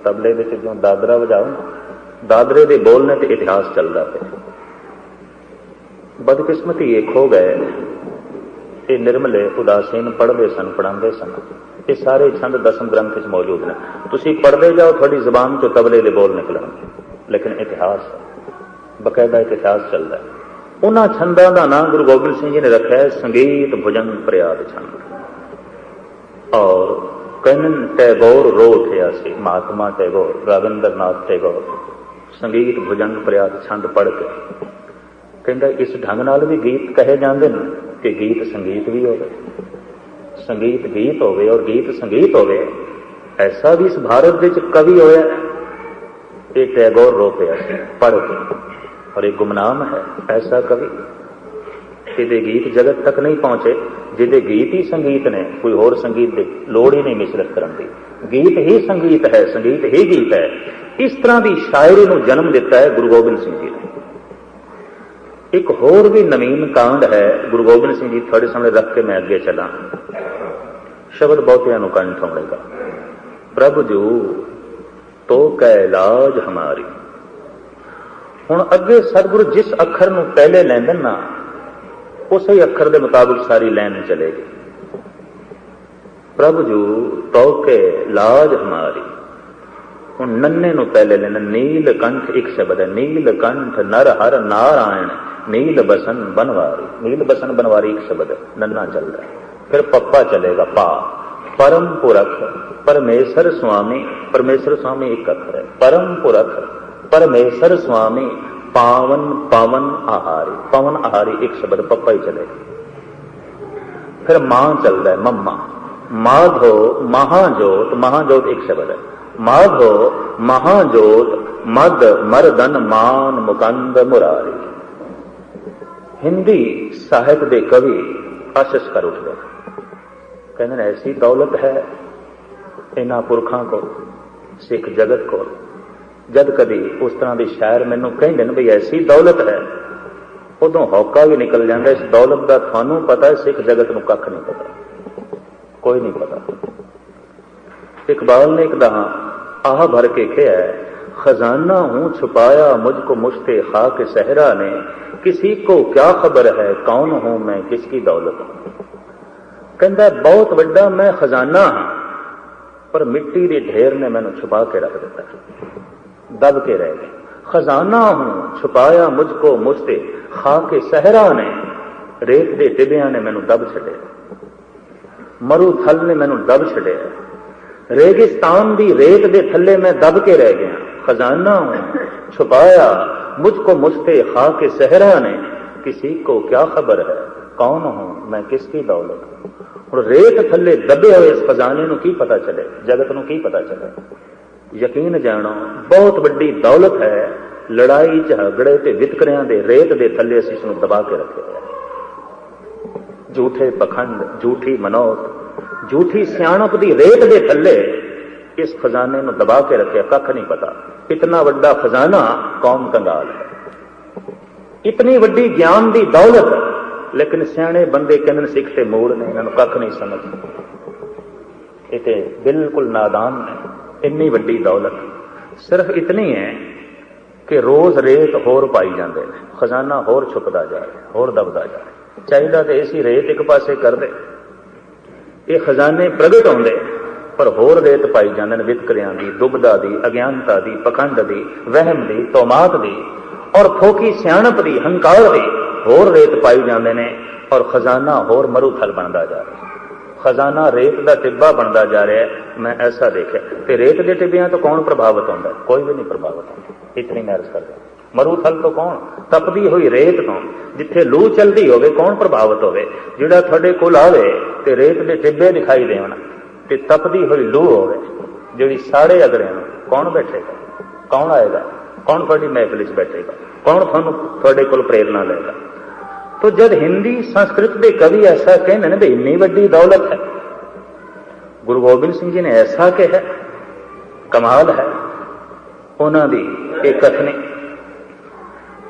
ਤਬਲੇ ਵਿੱਚ ਜੋ ਦਾਦਰਾ ਵਜਾਓ ਨਾ, ਦਾਦਰੇ ਦੇ ਬੋਲ ਨੇ ਤੇ ਇਤਿਹਾਸ ਚੱਲਦਾ ਪਿਆ। ਬਦਕਿਸਮਤੀ ਇਹ ਖੋ ਗਏ। ਇਹ ਨਿਰਮਲੇ ਉਦਾਸੀਨ ਪੜ੍ਹਦੇ ਸਨ, ਪੜ੍ਹਾਉਂਦੇ ਸਨ। ਇਹ ਸਾਰੇ ਛੰਦ ਦਸਮ ਗ੍ਰੰਥ ਵਿੱਚ ਮੌਜੂਦ ਨੇ। ਤੁਸੀਂ ਪੜ੍ਹਦੇ ਜਾਓ, ਤੁਹਾਡੀ ਜ਼ੁਬਾਨ ਤੋਂ ਤਬਲੇ ਦੇ ਬੋਲ ਨਿਕਲਣਗੇ। ਲੇਕਿਨ ਇਤਿਹਾਸ, ਬਕਾਇਦਾ ਇਤਿਹਾਸ ਚੱਲਦਾ ਹੈ। ਉਹਨਾਂ ਛੰਦਾਂ ਦਾ ਨਾਂ ਗੁਰੂ ਗੋਬਿੰਦ ਸਿੰਘ ਜੀ ਨੇ ਰੱਖਿਆ ਹੈ ਸੰਗੀਤ ਭੁਜੰਗ ਪ੍ਰਿਆਦ ਛੰਦ। ਔਰ ਕਨਨ ਟੈਗੋਰ ਰੋ ਉਠਿਆ ਸੀ, ਮਹਾਤਮਾ ਟੈਗੋਰ, ਰਵਿੰਦਰਨਾਥ ਟੈਗੋਰ, ਸੰਗੀਤ ਭੁਜੰਗ ਪ੍ਰਿਆਦ ਛੰਦ ਪੜ੍ਹ ਕੇ ਕਹਿੰਦਾ ਇਸ ਢੰਗ ਨਾਲ ਵੀ ਗੀਤ ਕਹੇ ਜਾਂਦੇ ਨੇ ਕਿ ਗੀਤ ਸੰਗੀਤ ਵੀ ਹੋਵੇ, ਸੰਗੀਤ ਗੀਤ ਹੋਵੇ ਔਰ ਗੀਤ ਸੰਗੀਤ ਹੋਵੇ। ਐਸਾ ਵੀ ਇਸ ਭਾਰਤ ਵਿੱਚ ਕਵੀ ਹੋਇਆ। ਇਹ ਟੈਗੋਰ ਰੋ ਪਿਆ ਸੀ ਪੜ੍ਹ ਕੇ। ਔਰ ਇਹ ਗੁਮਨਾਮ ਹੈ ਐਸਾ ਕਵੀ, ਜਿਹਦੇ ਗੀਤ ਜਗਤ ਤੱਕ ਨਹੀਂ ਪਹੁੰਚੇ, ਜਿਹਦੇ ਗੀਤ ਹੀ ਸੰਗੀਤ ਨੇ। ਕੋਈ ਹੋਰ ਸੰਗੀਤ ਦੀ ਲੋੜ ਹੀ ਨਹੀਂ ਮਿਸ਼ਰਤ ਕਰਨ ਦੀ। ਗੀਤ ਹੀ ਸੰਗੀਤ ਹੈ, ਸੰਗੀਤ ਹੀ ਗੀਤ ਹੈ। ਇਸ ਤਰ੍ਹਾਂ ਦੀ ਸ਼ਾਇਰੀ ਨੂੰ ਜਨਮ ਦਿੱਤਾ ਹੈ ਗੁਰੂ ਗੋਬਿੰਦ ਸਿੰਘ ਜੀ ਨੇ। ਇੱਕ ਹੋਰ ਵੀ ਨਵੀਨ ਕਾਂਡ ਹੈ ਗੁਰੂ ਗੋਬਿੰਦ ਸਿੰਘ ਜੀ ਤੁਹਾਡੇ ਸਾਹਮਣੇ ਰੱਖ ਕੇ ਮੈਂ ਅੱਗੇ ਚੱਲਾਂ। ਸ਼ਬਦ ਬਹੁਤਿਆਂ ਨੂੰ ਕੰਠ ਆਉਣੇਗਾ। ਪ੍ਰਭੂ ਜੂ ਤੋ ਕੈ ਲਾਜ ਹਮਾਰੀ। ਹੁਣ ਅੱਗੇ ਸਤਿਗੁਰੂ ਜਿਸ ਅੱਖਰ ਨੂੰ ਪਹਿਲੇ ਲੈਂਦੇ ਨਾ, ਉਸੇ ਅੱਖਰ ਦੇ ਮੁਤਾਬਿਕ ਸਾਰੀ ਲਾਈਨ ਚਲੇਗੀ। ਪ੍ਰਭੂ ਜੂ ਤੋ ਕੈ ਲਾਜ ਹਮਾਰੀ। ਹੁਣ ਨੰਨੇ ਨੂੰ ਪਹਿਲੇ ਲੈਣਾ। ਨੀਲ ਕੰਠ ਇੱਕ ਸ਼ਬਦ ਹੈ। ਨੀਲ ਕੰਠ ਨਰ ਹਰ ਨਾਰਾਇਣ, ਨੀਲ ਬਸਨ ਬਨਵਾਰੀ। ਨੀਲ ਬਸਨ ਬਨਵਾਰੀ ਇੱਕ ਸ਼ਬਦ ਹੈ, ਨੰਨਾ ਚੱਲਦਾ। ਫਿਰ ਪੱਪਾ ਚਲੇਗਾ ਪਾ। ਪਰਮ ਪੁਰਖ ਪਰਮੇਸ਼ਰ ਸੁਆਮੀ, ਪਰਮੇਸ਼ਰ ਸੁਆਮੀ ਇੱਕ ਅੱਖਰ ਹੈ। ਪਰਮ ਪੁਰਖ ਪਰਮੇਸ਼ਰ ਸੁਆਮੀ, ਪਾਵਨ ਪਵਨ ਆਹਾਰੀ। ਪਵਨ ਆਹਾਰੀ ਇੱਕ ਸ਼ਬਦ, ਪੱਪਾ ਹੀ ਚਲੇਗਾ। ਫਿਰ ਮਾਂ ਚੱਲਦਾ ਹੈ, ਮੰਮਾ। ਮਾਧੋ ਮਹਾਜੋਤ, ਮਹਾਜੋਤ ਇੱਕ ਸ਼ਬਦ ਹੈ। ਮਾਧੋ ਮਹਾਜੋਤ ਮਦ ਮਰਦਨ ਮਾਨ ਮੁਕੰਦ ਮੁਰਾਰੀ। ਹਿੰਦੀ ਸਾਹਿਤ ਦੇ ਕਵੀ ਆਸ਼ਿਸ਼ ਕਰ ਉੱਠਦੇ, ਕਹਿੰਦੇ ਨੇ ਐਸੀ ਦੌਲਤ ਹੈ ਇਹਨਾਂ ਪੁਰਖਾਂ ਕੋਲ, ਸਿੱਖ ਜਗਤ ਕੋਲ। ਜਦ ਕਦੀ ਉਸ ਤਰ੍ਹਾਂ ਦੇ ਸ਼ਾਇਰ ਮੈਨੂੰ ਕਹਿੰਦੇ ਨੇ ਬਈ ਐਸੀ ਦੌਲਤ ਹੈ, ਉਦੋਂ ਹੌਕਾ ਵੀ ਨਿਕਲ ਜਾਂਦਾ। ਇਸ ਦੌਲਤ ਦਾ ਤੁਹਾਨੂੰ ਪਤਾ ਹੈ, ਸਿੱਖ ਜਗਤ ਨੂੰ ਕੱਖ ਨਹੀਂ ਪਤਾ, ਕੋਈ ਨਹੀਂ ਪਤਾ। इकबाल ने एक दहा आह भर के किया है, खजाना हूं छुपाया मुझको मुश्ते खाक सहरा ने, किसी को क्या खबर है कौन हूं मैं किसकी दौलत हूं। कहता बहुत बड़ा मैं खजाना हाँ, पर मिट्टी के ढेर ने मैनू छुपा के रख दिता, दब के रह गए। खजाना हूं छुपाया मुझको मुश्ते खाक सहरा ने, रेत के टिबिया ने मैनू दब छड़े, मरु थल ने मैनू दब छड़े, रेगिस्तान दी रेत दे थल्ले मैं दब के रह गया। खजाना हूं छुपाया मुझको मुश्ते खाक सहरा ने, किसी को क्या खबर है कौन हूं मैं किसकी दौलत हूं। और रेत थल्ले दबे हुए इस खजाने नूं की पता चले, जगत नूं की पता चले। यकीन जानो बहुत बड़ी दौलत है, लड़ाई झगड़े ते वितकरियां दे रेत दे थल्ले असीं इस नूं दबा के रखे है। झूठे पखंड, झूठी मनौत, झूठी सियाणप दी रेत दे थल्ले इस खजाने नूं दबा के रखे, कख नहीं पता। इतना वड्डा खजाना कौम कंगाल है, इतनी वड्डी ज्ञान दी दौलत, लेकिन सियाणे बंदे कहंदे सिख ते मूड़ ने, इन्हां नूं कख नहीं समझ। इते बिल्कुल नादान ने। इन्नी वड्डी दौलत सिर्फ इतनी है कि रोज रेत होर पाई जांदे ने, खजाना होर छुपदा जा रहा, होर दबदा जा रहा। चाहिदा ते इसी रेत एक पासे कर दे, ये खजाने प्रगट होंदे, पर होर रेत पाई जांदे ने वितकरियां दी, दुबदा दी, अज्ञानता दी, पखंड दी, वहम दी, तौमात दी और फोकी सियाणप दी, हंकार दी होर रेत पाई जांदे ने और खजाना होर मरूथल बनता जा रहा है। खजाना रेत का टिब्बा बनता जा रहा है। मैं ऐसा देखा तो रेत के टिब्बियां तो कौन प्रभावित होता है? कोई भी नहीं प्रभावित होता। इतनी मैं अर्ज कर रहा। मरूथल तो कौन? तपदी हुई रेत तो जिथे लू चलती होवे कौन प्रभावित होवे? जिहड़ा तुहाडे कोल आवे ते रेत के टिब्बे दिखाई देवन ते तपदी हुई लू होवे जिहड़ी साड़े अगड़े कौन बैठेगा? कौन आएगा? कौन तुहाडी महफिल च बैठेगा? कौन तुहानू तुहाडे कोल प्रेरणा लेगा? तो जब हिंदी संस्कृत के कवि ऐसा कहते हैं भाई इन्नी वड्डी दौलत है, गुरु गोबिंद सिंह जी ने ऐसा कहा, कमाल है उन्होंने एक कथनी।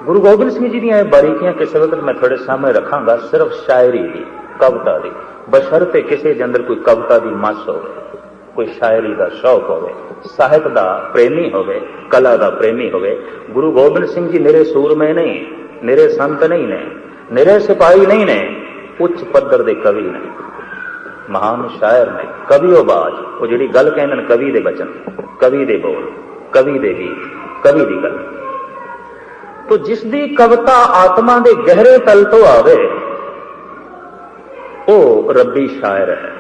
गुरु गोबिंद सिंह जी दी बारीकियां किसी वक्त मैं थोड़े सामने रखांगा, सिर्फ शायरी की, कविता की, बशर्ते किसी के अंदर कोई कविता की मस हो, कोई शायरी का शौक हो, साहित्य का प्रेमी हो, कला का प्रेमी हो। गुरु गोबिंद सिंह जी निरे सूरमे नहीं, निरे संत नहीं ने, निरे सिपाही नहीं ने, उच्च पद्धर के कवि ने, महान शायर ने, कविओबाज। वो जी गल कहते कवि के बचन, कवि के बोल, कवि के गीत, कवि की गल। तो जिसकी कविता आत्मा के गहरे तल तो आवे वो रब्बी शायर है,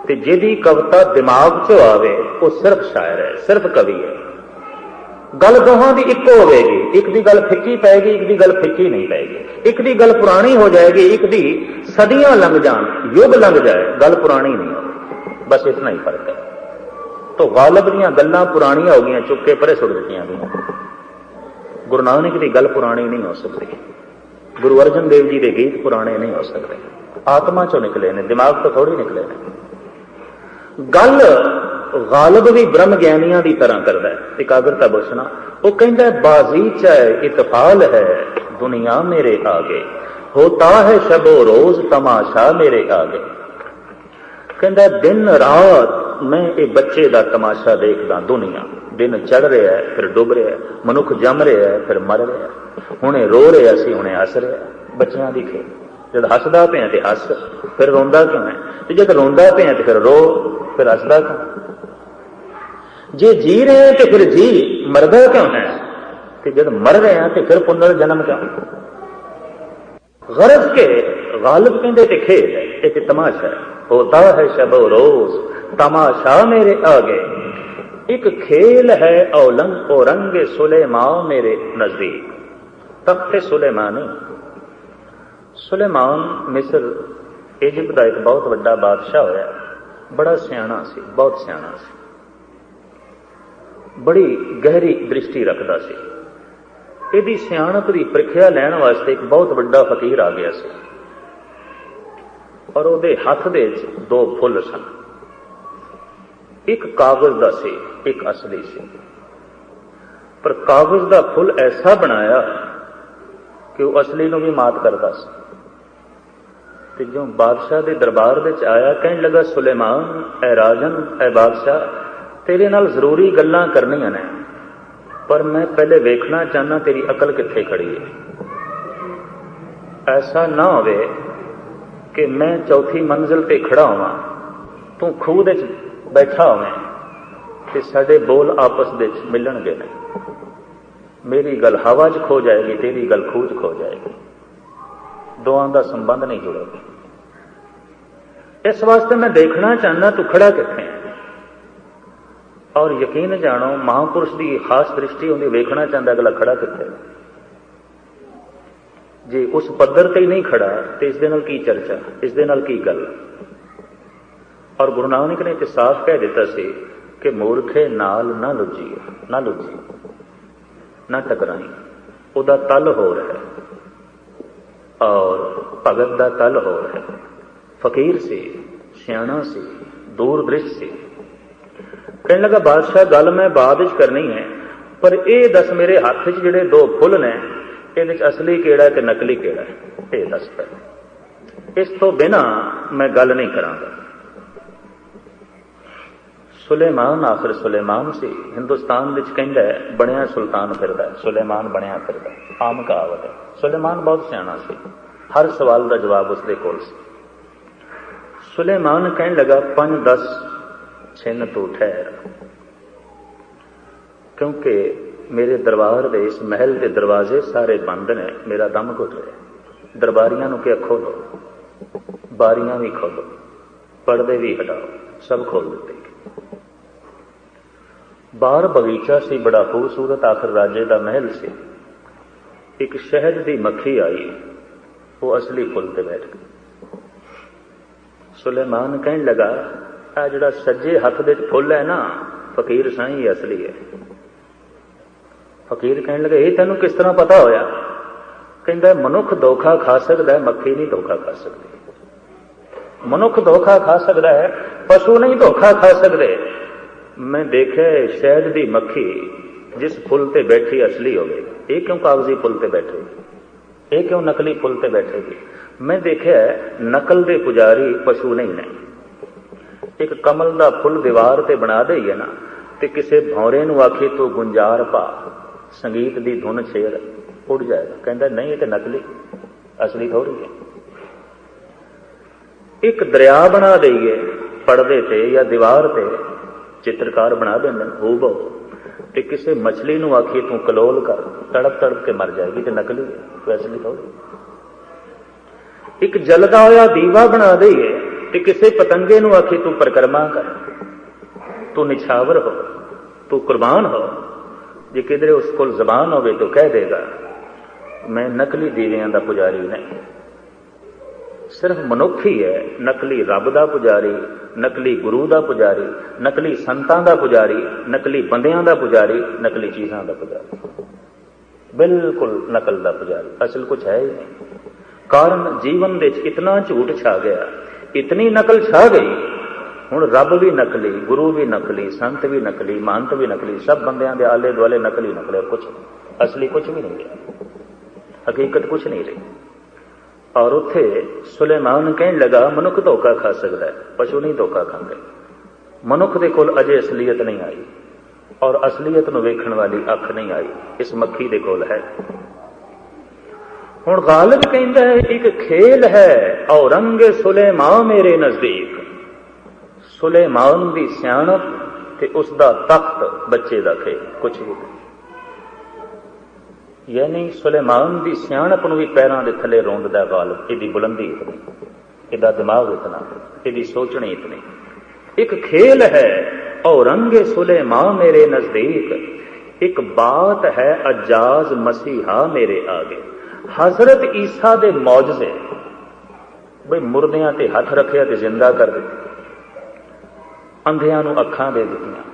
ते जिहदी कविता दिमाग चो आवे वो सिर्फ शायर है, सिर्फ कवि है। गल दोहां दी इक्को होवेगी, एक दी गल फिक्की पैगी, एक दी गल फिक्की नहीं पैगी, एक दी गल पुरानी हो जाएगी, एक दी सदियां लंघ जान, युग लंघ जाए, गल पुरानी नहीं हो। बस इतना ही फर्क है। तो गालिब दीयां गल्लां पुरानियां हो गईयां, चुक के परे सुट दित्तियां गईयां। गुरु नानक की गल पुरानी नहीं हो सकती, गुरु अर्जन देव जी के गीत पुराने नहीं हो सकते, आत्मा चो निकले ने, दिमाग तो थोड़ी निकले ने। गल गालिब भी ब्रह्म ज्ञानियों की तरह करता है, एकाग्रता बख्शना। वो कहता है बाजी चाहे इतफाल है दुनिया मेरे आगे, होता है शबो रोज तमाशा मेरे आगे। कहता दिन रात मैं ये बच्चे का तमाशा देखदा, दुनिया दिन चढ़ रहा है फिर डुब रहा है, मनुख जम रहा है फिर मर रहा है, हुणे रो रहा सी हुणे हस रहा है। बच्चों की खेल, जब हसदा पे तो हस, फिर रोंदा क्यों है? जब रोंदा पे तो फिर रो, फिर हसदा क्यों? जे जी रहे हैं तो फिर जी, मरदा क्यों है? कि जब मर रहे हैं तो फिर पुनर्जन्म क्यों? गरज के गालिब कहते थे खेल है, एक तमाशा है, होता है शबो रोज तमाशा मेरे आगे। एक खेल है औलंग औरंग सुलेमान मेरे नजदीक। तख्ते सुलेमानी, सुलेमान मिस्र इजिप्ट का एक बहुत बड़ा बादशाह होया, बड़ा सियाणा सी, बहुत सियाणा सी, बड़ी गहरी दृष्टि रखता सी। ਇਹਦੀ ਸਿਆਣਪ ਦੀ ਪ੍ਰੀਖਿਆ ਲੈਣ ਵਾਸਤੇ ਇੱਕ ਬਹੁਤ ਵੱਡਾ ਫਕੀਰ ਆ ਗਿਆ ਸੀ ਔਰ ਉਹਦੇ ਹੱਥ ਦੇ ਵਿੱਚ ਦੋ ਫੁੱਲ ਸਨ, ਇੱਕ ਕਾਗਜ਼ ਦਾ ਸੀ, ਇੱਕ ਅਸਲੀ ਸੀ। ਪਰ ਕਾਗਜ਼ ਦਾ ਫੁੱਲ ਐਸਾ ਬਣਾਇਆ ਕਿ ਉਹ ਅਸਲੀ ਨੂੰ ਵੀ ਮਾਤ ਕਰਦਾ ਸੀ। ਤੇ ਜੋ ਬਾਦਸ਼ਾਹ ਦੇ ਦਰਬਾਰ ਵਿੱਚ ਆਇਆ, ਕਹਿਣ ਲੱਗਾ ਸੁਲੇਮਾਨ ਐ ਰਾਜਨ ਐ ਬਾਦਸ਼ਾਹ, तेरे नाल जरूरी गल्लां करनियां ने, पर मैं पहले वेखना चाहना तेरी अकल कित्थे खड़ी है। ऐसा ना होवे कि मैं चौथी मंजिल ते खड़ा होवां, तू खूह दे बैठा होवें ते साडे बोल आपस दे मिलणगे नहीं, मेरी गल हवा च खो जाएगी, तेरी गल खूह च खो जाएगी, दोवां दा संबंध नहीं जुड़ेगा। इस वास्ते मैं देखना चाहना तू खड़ा कित्थे है। और यकीन जानो महापुरुष की खास दृष्टि होंगी, वेखना चाहता अगला खड़ा कितने। जे उस पद्धर ते ही नहीं खड़ा तो इस दे नाल की चर्चा, इस दे नाल की गल। और गुरु नानक ने तो साफ कह दिता सी कि मूर्खे नाल ना लुझी, ना लुझी ना टकराई, उदा तल हो रहा है और भगत का तल हो रहा है। फकीर से सियाणा से दूरदृष्ट से कहने लगा बादशाह गल मैं बाद विच करनी है, पर यह दस मेरे हाथ च जिहड़े दो फुल ने ये असली केड़ा ते नकली केड़ा है, ये दस पहले, इस तो बिना मैं गल नहीं करांगा। सुलेमान आखिर सुलेमान सी, हिंदुस्तान विच कहंदा है बनिया सुल्तान फिरदा है, सुलेमान बनिया फिरदा है, आम कहावत है। सुलेमान बहुत सियाणा सी, हर सवाल का जवाब उसदे कोल सी। सुलेमान कहने लगा 5-10 छिन तू ठहर, क्योंकि मेरे दरबार दे इस महल के दरवाजे सारे बंद ने, मेरा दम घुट रहा। दरबारियां नूं क्या खोलो, बारियां भी खोलो, पर्दे भी हटाओ, सब खोल दिते। बाहर बगीचा सी बड़ा खूबसूरत, आखिर राजे का महल से। एक शहद की मक्खी आई, वो असली फुल ते बैठ गई। सुलेमान कहने लगा, आ जिहड़ा सज्जे हथ दे फुल है ना, फकीर साईं ही असली है। फकीर कहने लगे, ये तेनों किस तरह पता होया? कहता मनुख धोखा खा सकता है, मक्खी नहीं धोखा खा सकती। मनुख धोखा खा सकता है, पशु नहीं धोखा खा सकते। मैं देखे शहद की मक्खी जिस फुल ते बैठी असली होगी, ये क्यों कागजी फुल ते बैठेगी, ये क्यों नकली फुल ते बैठेगी? मैं देखे नकल दे पुजारी पशु नहीं ने। एक कमल का फुल दीवार ते बना दईए ना, ते किसी भौरे नूं आखी तू गुंजार पा, संगीत दी धुन छेड़, उड़ जाएगा। कहता नहीं, ये तो नकली, असली थोड़ी है। एक दरिया बना दईए पर्दे ते या दीवार ते, चित्रकार बना देंगे हूबहू, ते किसी मछली नूं आखी तू कलोल कर, तड़प तड़प के मर जाएगी, तो नकली है, तो असली थोड़ी। एक जलदा होया दीवा बना दईए, ते किसी पतंगे नूं आखी तू परिक्रमा कर, तू निछावर हो, तू कुर्बान हो। जे किधरे उस कोल जबान होवे तो कह देगा मैं नकली दीवियां दा पुजारी नहीं। सिर्फ मनुख ही है नकली रब दा पुजारी, नकली गुरु दा पुजारी, नकली संतां दा पुजारी, नकली बंदियां दा पुजारी, नकली चीज़ां दा पुजारी, बिल्कुल नकल दा पुजारी। असल कुछ है ही नहीं। कारण जीवन दे इतना झूठ छा गया, इतनी नकल छा गई, हुण रब भी नकली, गुरु भी नकली, संत भी नकली, महंत भी नकली, सब बंदियां दे आले दुआले नकली नकले, कुछ असली कुछ भी नहीं रहा, हकीकत कुछ नहीं रही। और उत्थे सुलेमान कहने लगा, मनुख धोखा खा सकता है, पशु नहीं धोखा खाते। मनुख दे कोल अजे असलीयत नहीं आई, और असलीयत नूं वेखण वाली अख नहीं आई, इस मक्खी दे कोल है। हुण गालिब कहंदा है, एक खेल है औरंग सुलेमान मेरे नजदीक। सुलेमान दी सियाणप ते उसदा तख्त बच्चे दा खेल, कुछ भी नहीं। यानी सुलेमान की सियाणप नूं भी पैरों के थले रोंददा गालिब, इहदी बुलंदी इतनी, इहदा दिमाग इतना, इहदी सोचनी इतनी। एक खेल है औरंग सुलेमान मेरे नजदीक, एक बात है अजाज मसीहा मेरे आगे। हजरत ईसा दे मौजजे, बई मुर्दियां ते हथ रखे ते जिंदा कर दिते, अंधियां नूं अखां दे दित्तियां,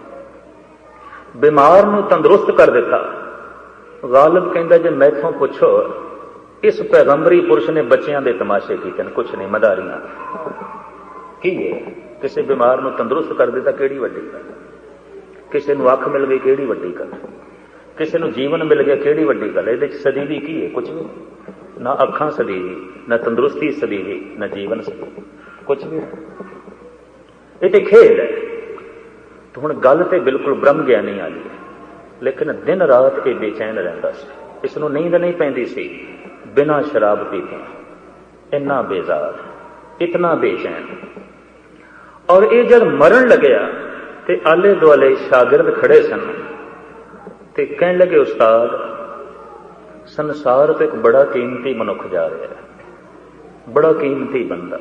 बीमार नूं तंदुरुस्त कर दिता। गालिब कहंदा जे मैथों पुछो, इस पैगंबरी पुरुष ने बच्चियां दे तमाशे कीते, कुछ नहीं, मदारियां की है। किसी बीमार नूं तंदुरुस्त कर दिता, केड़ी वड्डी गल। किसी नूं अख मिल गई, केड़ी वड्डी गल। किसी नूं जीवन मिल गया, केड़ी वड्डी गल। इहदे च सदीवी की है? कुछ भी नहीं। ना अखां सदीवी, ना तंदुरुस्ती सदीवी, ना जीवन सदीवी, कुछ भी नहीं। ये तो खेल है। तो हुण गल ते बिल्कुल ब्रह्म ज्ञानी वाली है, लेकिन दिन रात ये बेचैन रहता सी, इसनों नींद नहीं पैंदी सी, बिना शराब पीते, इन्ना बेजार, इतना बेचैन। और ये जब मरण लग्या ते आले दुआले शागिर्द खड़े सन, ते कहने लगे उस्ताद संसार तो एक बड़ा कीमती मनुख जा रहा है, बड़ा कीमती बंदा,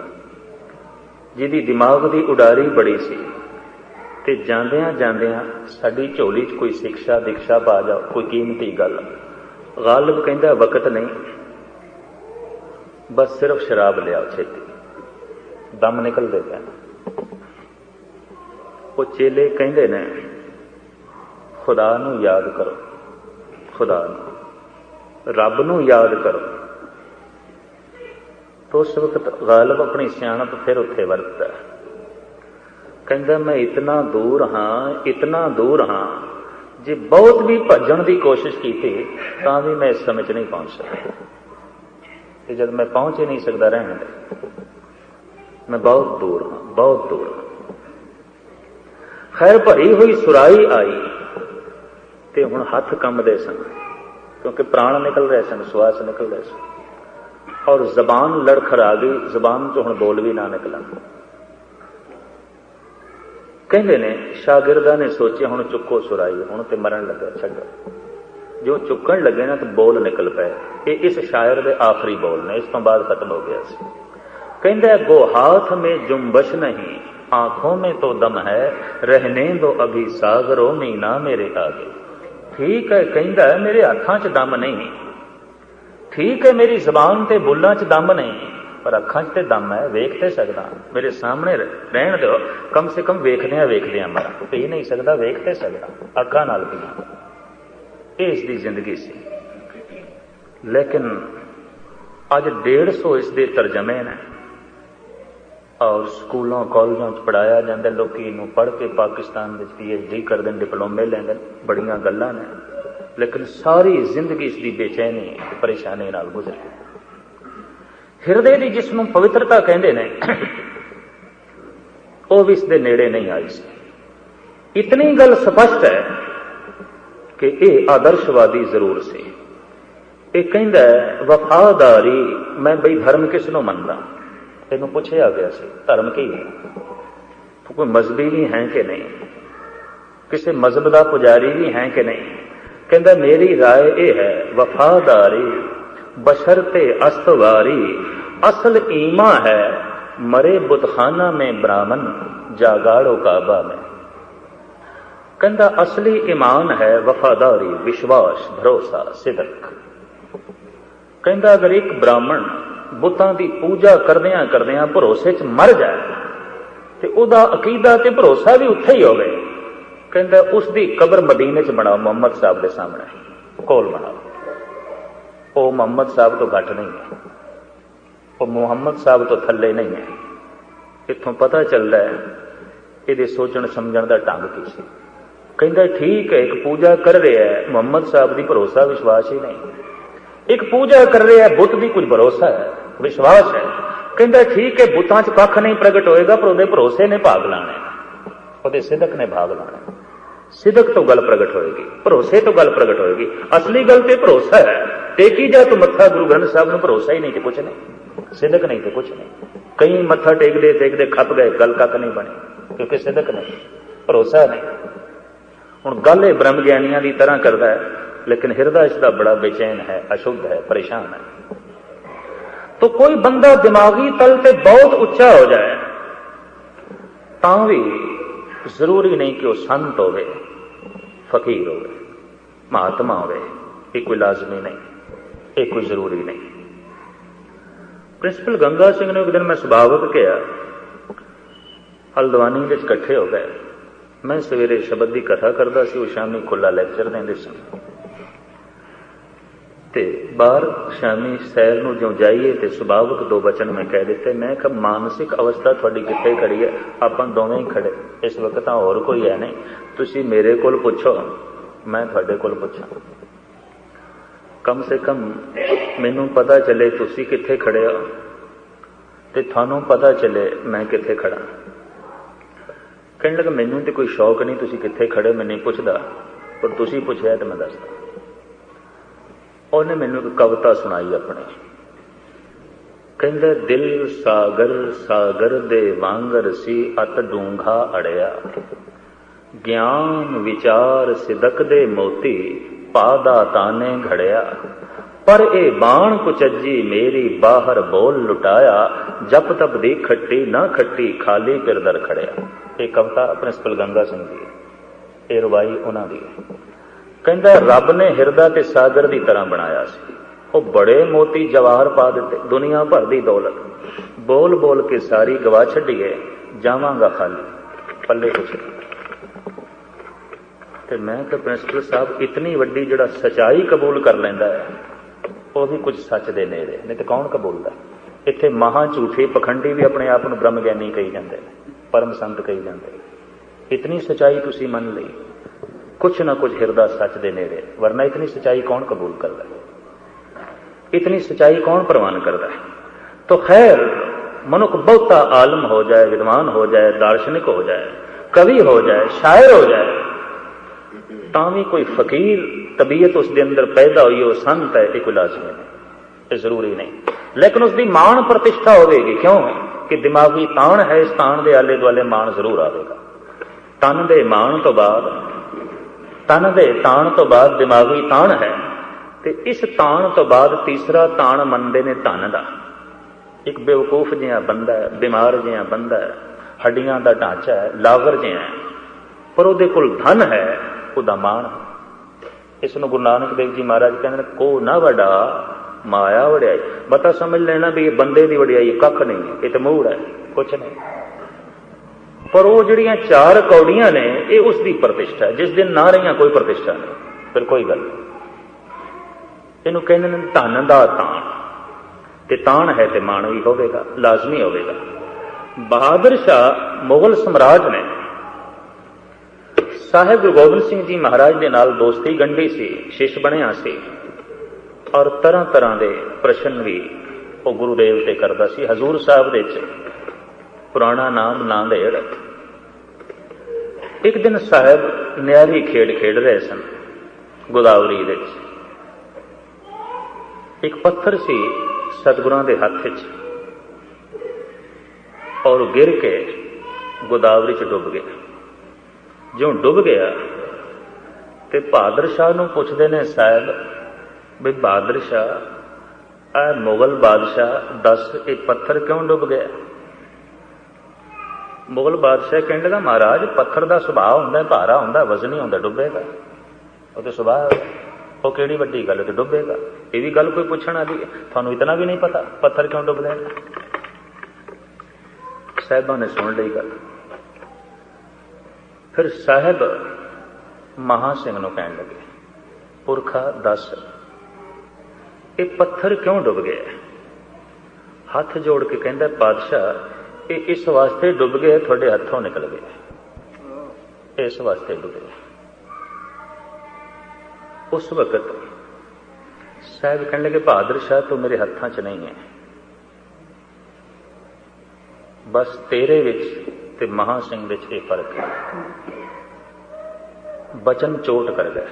जिहदी दिमाग की उडारी बड़ी सी, ते जांदियां जांदियां साडी झोली च कोई शिक्षा दीक्षा पा जाओ, कोई कीमती गल। गालिब कहंदा वक्त नहीं, बस सिर्फ शराब लिया छेती, दम निकलदे पे। वो चेले कहंदे ने खुदा नूं याद करो, खुदा नूं, रब नूं याद करो। तो उस वक्त गालिब अपनी सियाणप फिर उत्थे वरतदा है, कहंदा मैं इतना दूर हाँ, इतना दूर हाँ, जे बहुत भी भजन की कोशिश की तां भी मैं इस समय च नहीं पहुंच सकता। जब मैं पहुंच ही नहीं सकता रहने दे, मैं बहुत दूर हाँ, बहुत दूर हाँ। खैर भरी हुई सुराई आई ते हुण हथ कंबदे सन, क्योंकि प्राण निकल रहे सन, श्वास निकल रहे सन, और जबान लड़खड़ा गई, जबान चो हुण बोल भी ना निकला। ਕਹਿੰਦੇ ਨੇ ਸ਼ਾਗਿਰਦਾਂ ਨੇ ਸੋਚਿਆ ਹੁਣ ਚੁੱਕੋ ਸੁਰਾਈ, ਹੁਣ ਤੇ ਮਰਨ ਲੱਗਾ, ਛੱਡੋ। ਜੋ ਚੁੱਕਣ ਲੱਗੇ ਨਾ ਤੇ ਬੋਲ ਨਿਕਲ ਪਏ। ਇਹ ਇਸ ਸ਼ਾਇਰ ਦੇ ਆਖਰੀ ਬੋਲ ਨੇ, ਇਸ ਤੋਂ ਬਾਅਦ ਖਤਮ ਹੋ ਗਿਆ ਸੀ। ਕਹਿੰਦਾ ਗੋ ਹਾਥ में जुम्बश नहीं, आंखों में तो दम है, रहने दो अभी सागरों में ना मेरे आगे। ठीक है, कहता है मेरे हत्थां च दम नहीं, ठीक है मेरी जबान ते बुल्लां च दम नहीं, पर अखां च ते दम है, वेख ते सकदा, मेरे सामने रहन दो, कम से कम वेखदियां मरा, पी नहीं सकदा, वेख ते सकदा, अखां नाल पीआं। ये इसकी जिंदगी सी। लेकिन अज 150 इसके तर्जमे ने और स्कूलों कॉलेजों पढ़ाया जाता, लोग इनू पढ़ के पाकिस्तान में PhD करते, डिप्लोमे लेंदे, बड़ियां गल्लां ने, लेकिन सारी जिंदगी इसकी बेचैनी परेशानी नाल गुजरी। हिरदे की जिसनों पवित्रता कहते हैं वह भी इसके नेड़े नहीं आई सी। इतनी गल स्पष्ट है कि यह आदर्शवादी जरूर से। ये कहता है वफादारी, मैं बई धर्म किसनों मनदा, तेन पूछा गया से धर्म की है, तो कोई मजहबी भी है कि नहीं, किसी मजहब का पुजारी भी है कि नहीं। कहता मेरी राय यह है वफादारी बशरते अस्तवारी, असल ईमा है मरे बुतखाना में ब्राह्मण जागाड़ो काबा में। कहता असली ईमान है वफादारी, विश्वास, भरोसा, सिदक। कहता अगर एक ब्राह्मण बुतां की पूजा करदियां करदियां भरोसे च मर जाए तो उहदा अकीदा ते भरोसा भी उत्थे ही होवे। कहता उसकी कबर मदीने च बनाओ, मुहम्मद साहब के सामने कोल बनाओ। वो मुहम्मद साहब तो घट नहीं है, वो मुहम्मद साहब तो थले नहीं है। इत्थों पता चलता है ये सोचण समझण का ढंग की सी। कहता ठीक है, एक पूजा कर रहा है, मुहम्मद साहब की भरोसा विश्वास ही नहीं। एक पूजा कर रहा है, बुत भी कुछ भरोसा है, विश्वास है। कहता ठीक है, बुतां च कख नहीं प्रगट होएगा, पर उहदे भरोसे ने भाग लाने, उहदे सिदक ने भाग लाने। सिदक तो गल प्रगट होएगी, भरोसे तो गल प्रगट होएगी। असली गल तो भरोसा है। टेकी जा तो मत्था गुरु ग्रंथ साहब नूं भरोसा ही नहीं तो कुछ नहीं, सिदक नहीं तो कुछ नहीं। कई मत्था टेकदे खप गए, गल कख नहीं बनी, क्योंकि सिदक नहीं, भरोसा नहीं। हुण गल ये ब्रह्म ज्ञानियां की तरह करता है, लेकिन हिरदा इसका बड़ा बेचैन है, अशुद्ध है, परेशान है। तो कोई बंदा दिमागी तल से बहुत उच्चा हो जाए तां भी जरूरी नहीं कि वह संत होवे, फकीर होवे, महात्मा होवे, ये कोई लाजमी नहीं, ये कोई जरूरी नहीं। प्रिंसिपल गंगा सिंह ने एक दिन मैं सुभावक किया, हल्द्वानी में इकट्ठे हो गए। मैं सवेरे शब्द की कथा करता सी, वो शामी खुला लैक्चर देंदे सन ते बाहर शामी सैर नूं जो जाइए तो सुभावक 2 वचन मैं कह दिते। मैं कहा मानसिक अवस्था थोड़ी कित्थे खड़ी है, आपां दोवें ही खड़े इस वक्त, होर कोई है नहीं। तुसीं मेरे कोल पुछो, मैं तुहाडे कोल पुछां, कम से कम मैनूं पता चले तुसीं कित्थे खड़े हो ते थानूं पता चले मैं कित्थे खड़ा। कहने लगा मैनूं तो कोई शौक नहीं तुसीं कित्थे खड़े, मैं नहीं पुछदा, पर तुसीं पुछिआ तो मैं दसदा। उन्हें मैनू एक कविता सुनाई अपने। कहंदा दिल सागर सागर दे वांगर सी, अत डूंघा अड़िया, ज्ञान विचार सिदक दे मोती, पादा ताने घड़िया, पर ए बाण कुचज्जी मेरी बाहर बोल लुटाया, जप तप दी खट्टी ना खट्टी खाली पिरदर खड़िया। ये कविता प्रिंसिपल गंगा सिंह की, ये रवाई उन्हां दी है। कहता रब ने हिरदा ते सागर की तरह बनाया सी, वो बड़े मोती जवाहर पा दिते, दुनिया भर की दौलत, बोल बोल के सारी गवा छड्डीए, जावांगा खाली, पल्ले कुछ नहीं। ते मैं तो प्रिंसिपल साहब इतनी वड्डी जिहड़ा सच्चाई कबूल कर लैंदा है, वो भी कुछ सच दे नेड़े, नहीं तो कौन कबूलदा। इत्थे महा झूठे पखंडी भी अपने आप नूं ब्रह्म ज्ञानी कही जांदे, परम संत कही जांदे। इतनी सच्चाई तुसीं मन लई, कुछ ना कुछ हिरदा सच दे नेड़े, वरना इतनी सच्चाई कौन कबूल करता है, इतनी सच्चाई कौन प्रवान करता है। तो खैर मनुख बहुता आलम हो जाए, विद्वान हो जाए, दार्शनिक हो जाए, कवि हो जाए, शायर हो जाए, तावी कोई फकीर तबीयत उसके अंदर पैदा हुई हो, संत है, ये कोई लाजमी नहीं, ये जरूरी नहीं। लेकिन उसकी मान प्रतिष्ठा होगी, क्यों कि दिमागी ताण है, इस ताण के आले दुआले मान जरूर आएगा। ਤਨ ਦੇ ਮਾਣ ਤੋਂ ਬਾਅਦ, ਤਨ ਦੇ ਤਾਣ ਤੋਂ ਬਾਅਦ ਦਿਮਾਗੀ ਤਾਣ ਹੈ, ਤੇ ਇਸ ਤਾਣ ਤੋਂ ਬਾਅਦ ਤੀਸਰਾ ਤਾਣ ਮੰਨਦੇ ਨੇ ਧਨ ਦਾ। ਇੱਕ ਬੇਵਕੂਫ ਜਿਹਾ ਬੰਦਾ ਹੈ, ਬਿਮਾਰ ਜਿਹਾ ਬੰਦਾ ਹੈ, ਹੱਡੀਆਂ ਦਾ ਢਾਂਚਾ ਹੈ, ਲਾਵਰ ਜਿਹਾ ਹੈ, ਪਰ ਉਹਦੇ ਕੋਲ ਧਨ ਹੈ, ਉਹਦਾ ਮਾਣ। ਇਸ ਨੂੰ ਗੁਰੂ ਨਾਨਕ ਦੇਵ ਜੀ ਮਹਾਰਾਜ ਕਹਿੰਦੇ ਨੇ, ਕੋ ਨਾ ਵਡਾ ਮਾਇਆ ਵਡਿਆਈ। ਬਤਾ ਸਮਝ ਲੈਣਾ ਵੀ ਇਹ ਬੰਦੇ ਦੀ ਵਡਿਆਈ ਕੱਖ ਨਹੀਂ, ਇਹ ਤਾਂ ਮੂੜ ਹੈ, ਕੁਛ ਨਹੀਂ। ਪਰ ਉਹ ਜਿਹੜੀਆਂ ਚਾਰ ਕੌੜੀਆਂ ਨੇ, ਇਹ ਉਸ ਦੀ ਪ੍ਰਤਿਸ਼ਠਾ ਹੈ। ਜਿਸ ਦਿਨ ਨਾ ਰਹੀਆਂ ਕੋਈ ਪ੍ਰਤਿਸ਼ਠਾ ਨਹੀਂ, ਫਿਰ ਕੋਈ ਗੱਲ ਨਹੀਂ। ਇਹਨੂੰ ਕਹਿੰਦੇ ਨੇ ਧਨ ਦਾ ਤਾਣ, ਤੇ ਤਾਣ ਹੈ ਤੇ ਮਾਣ ਵੀ ਹੋਵੇਗਾ, ਲਾਜ਼ਮੀ ਹੋਵੇਗਾ। ਬਹਾਦਰ ਸ਼ਾਹ ਮੁਗਲ ਸਮਰਾਜ ਨੇ ਸਾਹਿਬ ਗੁਰੂ ਗੋਬਿੰਦ ਸਿੰਘ ਜੀ ਮਹਾਰਾਜ ਦੇ ਨਾਲ ਦੋਸਤੀ ਗੰਢੀ ਸੀ, ਸ਼ਿਸ਼ ਬਣਿਆ ਸੀ, ਔਰ ਤਰ੍ਹਾਂ ਤਰ੍ਹਾਂ ਦੇ ਪ੍ਰਸ਼ਨ ਵੀ ਉਹ ਗੁਰੂਦੇਵ ਤੇ ਕਰਦਾ ਸੀ। ਹਜ਼ੂਰ ਸਾਹਿਬ ਦੇ ਵਿੱਚ ਪੁਰਾਣਾ ਨਾਮ ਨਾਂਦੇੜ। ਇੱਕ ਦਿਨ ਸਾਹਿਬ ਨਿਆਰੀ ਖੇਡ ਖੇਡ ਰਹੇ ਸਨ ਗੋਦਾਵਰੀ ਵਿੱਚ। ਇੱਕ ਪੱਥਰ ਸੀ ਸਤਿਗੁਰਾਂ ਦੇ ਹੱਥ ਵਿੱਚ, ਔਰ ਗਿਰ ਕੇ ਗੋਦਾਵਰੀ 'ਚ ਡੁੱਬ ਗਿਆ। ਜਿਉਂ ਡੁੱਬ ਗਿਆ ਤੇ ਬਹਾਦਰ ਸ਼ਾਹ ਨੂੰ ਪੁੱਛਦੇ ਨੇ ਸਾਹਿਬ ਵੀ ਬਹਾਦਰ ਸ਼ਾਹ, ਇਹ ਮੁਗਲ ਬਾਦਸ਼ਾਹ ਦੱਸ, ਇਹ ਪੱਥਰ ਕਿਉਂ ਡੁੱਬ ਗਿਆ? ਮੁਗਲ ਬਾਦਸ਼ਾਹ ਕਹਿੰਦੇ ਦਾ ਮਹਾਰਾਜ, ਪੱਥਰ ਦਾ ਸੁਭਾਅ ਹੁੰਦਾ, ਭਾਰਾ ਹੁੰਦਾ, ਵਜ਼ਨੀ ਹੁੰਦਾ, ਡੁੱਬੇਗਾ। ਉਹ ਤੇ ਸੁਭਾਅ, ਉਹ ਕਿਹੜੀ ਵੱਡੀ ਗੱਲ ਤੇ ਡੁੱਬੇਗਾ। ਇਹ ਵੀ ਗੱਲ ਕੋਈ ਪੁੱਛਣ ਵਾਲੀ ਹੈ? ਤੁਹਾਨੂੰ ਇਤਨਾ ਵੀ ਨਹੀਂ ਪਤਾ ਪੱਥਰ ਕਿਉਂ ਡੁੱਬਦਾ? ਸਾਹਿਬਾਂ ਨੇ ਸੁਣ ਲਈ ਗੱਲ। ਫਿਰ ਸਾਹਿਬ ਮਹਾ ਸਿੰਘ ਨੂੰ ਕਹਿਣ ਲੱਗੇ, ਪੁਰਖਾ ਦੱਸ, ਇਹ ਪੱਥਰ ਕਿਉਂ ਡੁੱਬ ਗਿਆ? ਹੱਥ ਜੋੜ ਕੇ ਕਹਿੰਦਾ, ਪਾਤਸ਼ਾਹ ਇਹ ਇਸ ਵਾਸਤੇ ਡੁੱਬ ਗਏ, ਤੁਹਾਡੇ ਹੱਥੋਂ ਨਿਕਲ ਗਏ, ਇਸ ਵਾਸਤੇ ਡੁੱਬੇ। ਉਸ ਵਕਤ ਸਾਹਿਬ ਕਹਿਣ ਲੱਗੇ, ਬਹਾਦਰ ਸ਼ਾਹ ਤੂੰ ਮੇਰੇ ਹੱਥਾਂ 'ਚ ਨਹੀਂ ਹੈ, ਬਸ ਤੇਰੇ ਵਿੱਚ ਤੇ ਮਹਾ ਸਿੰਘ ਵਿੱਚ ਇਹ ਫਰਕ ਹੈ। ਬਚਨ ਚੋਟ ਕਰ ਗਏ।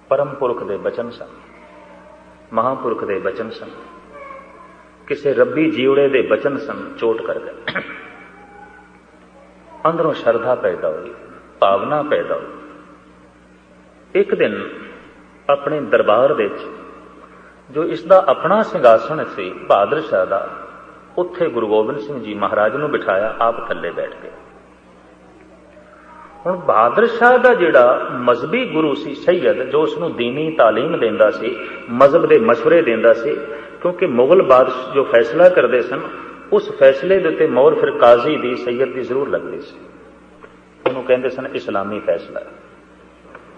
ਪਰਮ ਪੁਰਖ ਦੇ ਬਚਨ ਸਨ, ਮਹਾਂਪੁਰਖ ਦੇ ਬਚਨ ਸਨ, ਕਿਸੇ ਰੱਬੀ ਜੀਵੜੇ ਦੇ ਬਚਨ ਸਨ, ਚੋਟ ਕਰ ਗਏ। ਅੰਦਰੋਂ ਸ਼ਰਧਾ ਪੈਦਾ ਹੋਈ, ਭਾਵਨਾ ਪੈਦਾ ਹੋਈ। ਇੱਕ ਦਿਨ ਆਪਣੇ ਦਰਬਾਰ ਵਿੱਚ ਜੋ ਇਸ ਦਾ ਆਪਣਾ ਸਿੰਘਾਸਣ ਸੀ ਬਹਾਦਰ ਸ਼ਾਹ ਦਾ, ਉੱਥੇ ਗੁਰੂ ਗੋਬਿੰਦ ਸਿੰਘ ਜੀ ਮਹਾਰਾਜ ਨੂੰ ਬਿਠਾਇਆ, ਆਪ ਥੱਲੇ ਬੈਠ ਗਏ। ਹੁਣ ਬਹਾਦਰ ਸ਼ਾਹ ਦਾ ਜਿਹੜਾ ਮਜ਼ਹਬੀ ਗੁਰੂ ਸੀ ਸੈਯਦ, ਜੋ ਉਸ ਨੂੰ ਦੀਨੀ ਤਾਲੀਮ ਦਿੰਦਾ ਸੀ, ਮਜ਼ਹਬ ਦੇ ਮਸ਼ਵਰੇ ਦਿੰਦਾ ਸੀ, ਕਿਉਂਕਿ ਮੁਗਲ ਬਾਦਸ਼ਾਹ ਜੋ ਫੈਸਲਾ ਕਰਦੇ ਸਨ, ਉਸ ਫੈਸਲੇ ਦੇ ਉੱਤੇ ਮੋਹਰ ਫਿਰ ਕਾਜ਼ੀ ਦੀ, ਸੈਯਦ ਦੀ ਜ਼ਰੂਰ ਲੱਗਦੀ ਸੀ। ਉਹਨੂੰ ਕਹਿੰਦੇ ਸਨ ਇਸਲਾਮੀ ਫੈਸਲਾ,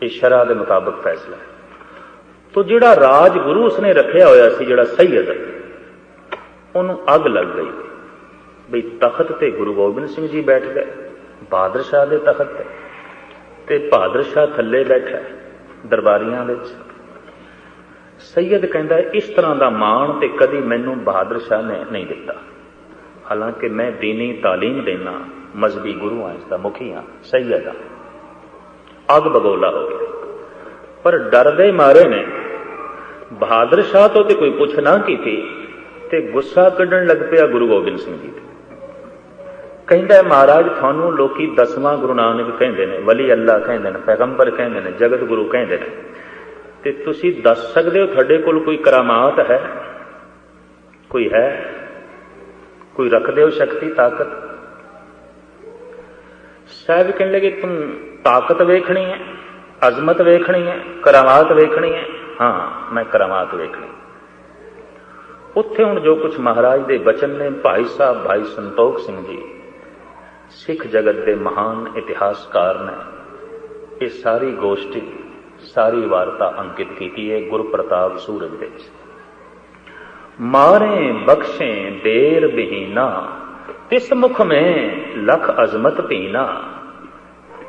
ਇਹ ਸ਼ਰਅ ਦੇ ਮੁਤਾਬਕ ਫੈਸਲਾ। ਤੋ ਜਿਹੜਾ ਰਾਜ ਗੁਰੂ ਉਸਨੇ ਰੱਖਿਆ ਹੋਇਆ ਸੀ, ਜਿਹੜਾ ਸੈਯਦ, ਉਹਨੂੰ ਅੱਗ ਲੱਗ ਗਈ ਬਈ ਤਖਤ ਤੇ ਗੁਰੂ ਗੋਬਿੰਦ ਸਿੰਘ ਜੀ ਬੈਠ ਗਏ, ਬਹਾਦਰ ਸ਼ਾਹ ਦੇ ਤਖਤ ਤੇ ਬਹਾਦਰ ਸ਼ਾਹ ਥੱਲੇ ਬੈਠਾ ਦਰਬਾਰੀਆਂ ਵਿੱਚ। ਸੈਯਦ ਕਹਿੰਦਾ, ਇਸ ਤਰ੍ਹਾਂ ਦਾ ਮਾਣ ਤੇ ਕਦੀ ਮੈਨੂੰ ਬਹਾਦਰ ਸ਼ਾਹ ਨੇ ਨਹੀਂ ਦਿੱਤਾ, ਹਾਲਾਂਕਿ ਮੈਂ ਦੀਨੀ ਤਾਲੀਮ ਦੇਣਾ, ਮਜ਼ਹਬੀ ਗੁਰੂ ਹਾਂ, ਇਸ ਦਾ ਮੁਖੀ ਹਾਂ, ਸੈਯਦ ਹਾਂ। ਅੱਗ ਬਗੋਲਾ ਹੋ ਗਿਆ। ਪਰ ਡਰਦੇ ਮਾਰੇ ਨੇ ਬਹਾਦਰ ਸ਼ਾਹ ਤੋਂ ਤੇ ਕੋਈ ਪੁੱਛ ਨਾ ਕੀਤੀ, ਤੇ ਗੁੱਸਾ ਕੱਢਣ ਲੱਗ ਪਿਆ ਗੁਰੂ ਗੋਬਿੰਦ ਸਿੰਘ ਜੀ ਤੇ। ਕਹਿੰਦਾ, ਮਹਾਰਾਜ ਤੁਹਾਨੂੰ ਲੋਕੀ 10ਵਾਂ ਗੁਰੂ ਨਾਨਕ ਕਹਿੰਦੇ ਨੇ, ਵਲੀ ਅੱਲਾ ਕਹਿੰਦੇ ਨੇ, ਪੈਗੰਬਰ ਕਹਿੰਦੇ ਨੇ, ਜਗਤ ਗੁਰੂ ਕਹਿੰਦੇ ਨੇ, ਤੇ ਤੁਸੀਂ ਦੱਸ ਸਕਦੇ ਹੋ ਤੁਹਾਡੇ ਕੋਲ ਕੋਈ ਕਰਾਮਾਤ ਹੈ? ਕੋਈ ਹੈ? ਕੋਈ ਰੱਖਦੇ ਹੋ ਸ਼ਕਤੀ, ਤਾਕਤ? ਸਾਹਿਬ ਕਹਿਣ ਲੱਗੇ, ਤੂੰ ਤਾਕਤ ਵੇਖਣੀ ਹੈ, ਅਜ਼ਮਤ ਵੇਖਣੀ ਹੈ, ਕਰਾਮਾਤ ਵੇਖਣੀ ਹੈ? ਹਾਂ, ਮੈਂ ਕਰਾਮਾਤ ਵੇਖਣੀ। ਉੱਥੇ ਹੁਣ ਜੋ ਕੁਝ ਮਹਾਰਾਜ ਦੇ ਬਚਨ ਨੇ, ਭਾਈ ਸਾਹਿਬ ਭਾਈ ਸੰਤੋਖ ਸਿੰਘ ਜੀ ਸਿੱਖ ਜਗਤ ਦੇ ਮਹਾਨ ਇਤਿਹਾਸਕਾਰ ਨੇ, ਇਹ ਸਾਰੀ ਗੋਸ਼ਟੀ, ਸਾਰੀ ਵਾਰਤਾ ਅੰਕਿਤ ਕੀਤੀ ਹੈ ਗੁਰਪ੍ਰਤਾਪ ਸੂਰਜ ਵਿੱਚ। ਮਾਰੇ ਬਖਸ਼ੇ ਦੇਰ ਬਹੀਨਾ, ਤਿਸ ਮੁਖ ਮੈਂ ਲਖ ਅਜ਼ਮਤ ਪੀਨਾ।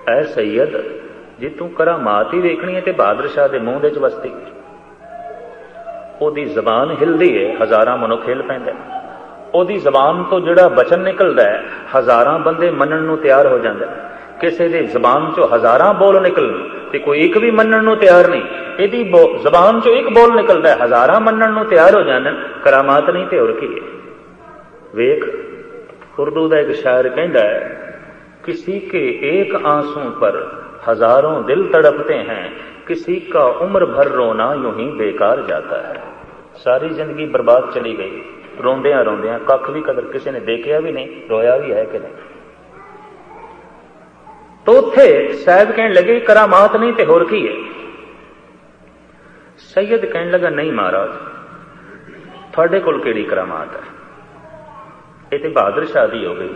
ਐ ਸੈਯਦ, ਜੇ ਤੂੰ ਕਰਾਮਾਤ ਹੀ ਵੇਖਣੀ ਹੈ ਤੇ ਬਹਾਦਰ ਸ਼ਾਹ ਦੇ ਮੂੰਹ ਦੇ ਚ ਵਸਦੀ, ਉਹਦੀ ਜ਼ਬਾਨ ਹਿਲਦੀ ਹੈ, ਹਜ਼ਾਰਾਂ ਮਨੁੱਖ ਹਿਲ ਪੈਂਦੇ। ਉਹਦੀ ਜ਼ਬਾਨ ਤੋਂ ਜਿਹੜਾ ਬਚਨ ਨਿਕਲਦਾ ਹੈ, ਹਜ਼ਾਰਾਂ ਬੰਦੇ ਮੰਨਣ ਨੂੰ ਤਿਆਰ ਹੋ ਜਾਂਦੇ। ਕਿਸੇ ਦੀ ਜ਼ਬਾਨ ਚੋਂ ਹਜ਼ਾਰਾਂ ਬੋਲ ਨਿਕਲਣ ਤੇ ਕੋਈ ਇੱਕ ਵੀ ਮੰਨਣ ਨੂੰ ਤਿਆਰ ਨਹੀਂ, ਇਹਦੀ ਜ਼ਬਾਨ ਚੋਂ ਇੱਕ ਬੋਲ ਨਿਕਲਦਾ, ਹਜ਼ਾਰਾਂ ਮੰਨਣ ਨੂੰ ਤਿਆਰ ਹੋ ਜਾਂਦੇ। ਕਰਾਮਾਤ ਨਹੀਂ ਤੇ ਹੋਰ ਕੀ ਹੈ? ਵੇਖ, ਉਰਦੂ ਦਾ ਇੱਕ ਸ਼ਾਇਰ ਕਹਿੰਦਾ ਹੈ, किसी के एक आंसू पर हजारों दिल तड़पते हैं, किसी का उम्र भर रोना यूं ही बेकार जाता है। सारी जिंदगी बर्बाद चली गई, रोंदियां रोंदियां कख भी कदर किसी ने देखिया भी नहीं, रोया भी है कि नहीं। तो उत्थे साहब कहने लगे करामात नहीं ते होर की है। सैयद कहने लगा नहीं महाराज, थोड़े कोल केड़ी करामात है, ये तो बहादुर शाह दी हो गई।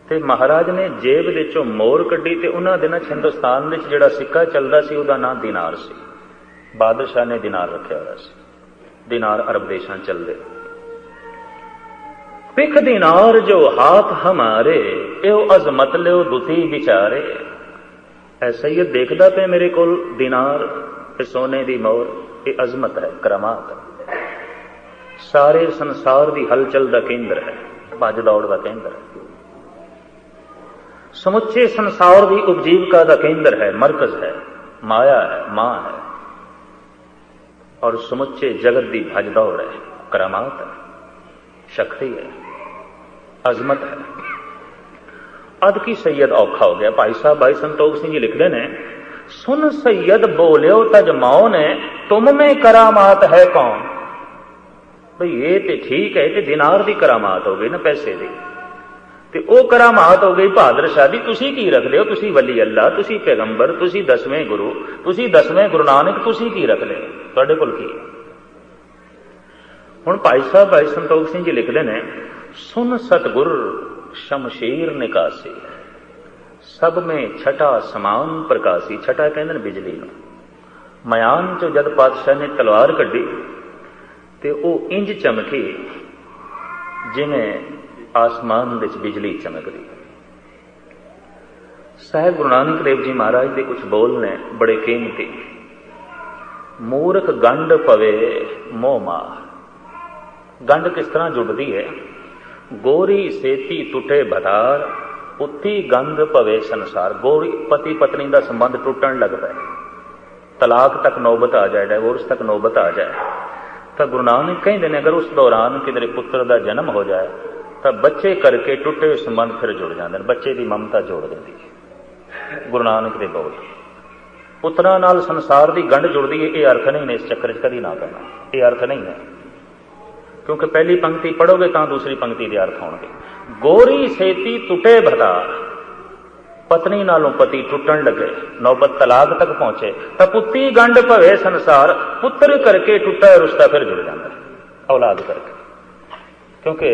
ते महाराज ने जेब दे चों मोर कड्डी ते उन्हां दिनां हिंदुस्तान विच जिहड़ा सिक्का चलदा सी उहदा नाम दिनार सी। बहादुर शाह ने दिनार रखिया होया सी, दिनार अरब देशां चलदे। पिख दिनार जो हाथ हमारे, एओ अजमत लियो दुती बिचारे। ऐ सैयद देखदा पे मेरे कोल दिनार, ए सोने दी मोर, ये अजमत है, करामात है, सारे संसार दी हलचल दा केंद्र है, भज दौड़ दा केंद्र है, समुचे संसार दी उपजीविका दा केंद्र है, मरकज है, माया है, मां है, और समुचे जगत दी भज दौड़ है, करामात है, शक्ति है, अजमत है। अद की सैयद औखा हो गया। भाई साहब भाई संतोख सिंह जी लिखते हैं, सुन सैयद बोलियो तज मौन है, तुम में करामात है कौन। भाई ये तो ठीक है, ये दिनार दी करामात हो गई ना, पैसे दी, ते ओ करामात हो गई बहादुर शाह दी। तुसी की रख लियो, तुसी वली अल्लाह, तुसी पैगंबर, तुसी 10वें गुरु, तुसी 10वें गुरु नानक, तुसी की रख लियो, तुहाडे कोल की है। हुण भाई साहब भाई संतोख सिंह जी लिखते हैं, सुन सतगुर शमशीर निकासी, सब में छठा समान प्रकाशी। छठा कहते बिजली नूं। मयान चो जद पातशाह ने तलवार कड्डी ते वह इंज चमकी जिवें आसमान विच बिजली चमकदी। साहिब गुरु नानक देव जी महाराज के कुछ बोल ने बड़े कीमती। मूर्ख गंड पवे मोह मार। गंड किस तरह जुड़ती है, गोरी सेती टुटे भदार, उत्ती गंध पवे संसार। गोरी पति पत्नी का संबंध टूटन लग पाए, तलाक तक नौबत आ जाए, डाइवोर्स तक नौबत आ जाए, तो गुरु नानक कहते हैं अगर उस दौरान किधरे पुत्र का जन्म हो जाए तो बच्चे करके टुटे हुए संबंध फिर जुड़ जाते हैं, बच्चे की ममता जोड़ देती है। गुरु नानक के बोल पुत्रां नाल संसार की गंढ जुड़ती है, ये अर्थ नहीं है, इस चक्कर च कभी ना करना, ये अर्थ नहीं है, क्योंकि पहली पंक्ति पढ़ोगे तो दूसरी पंक्ति के अर्थ होंगे। गोरी सेती टुटे भदार, पत्नी नालों पति टुटन लगे, नौबत तलाक तक पहुंचे, तो पुत्ती गंढ भवे संसार, पुत्र करके टुटा रिश्ता फिर जुड़ जाता है औलाद करके। क्योंकि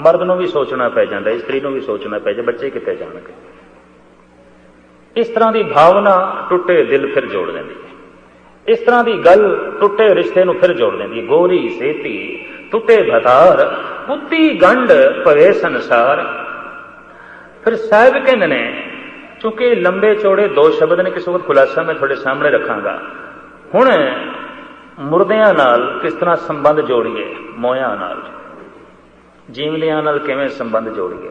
मर्द नूं भी सोचना पै जाता, स्त्री नूं भी सोचना पै जाए बच्चे कितने जाणगे। इस तरह की भावना टुटे दिल फिर जोड़ देती है, इस तरह की गल टुटे रिश्ते नूं फिर जोड़ देती है। गोरी सेती टुटे भतार, पुत्ती गंढ भवे संसार। फिर साहिब कहते ने, चूंकि लंबे चौड़े दो शब्द ने, किसी वक्त खुलासा मैं थोड़े सामने रखांगा। हुण मुर्दियां नाल किस तरह संबंध जोड़िए, मोयां नाल, जीवलियां नाल किवें संबंध जोड़िए,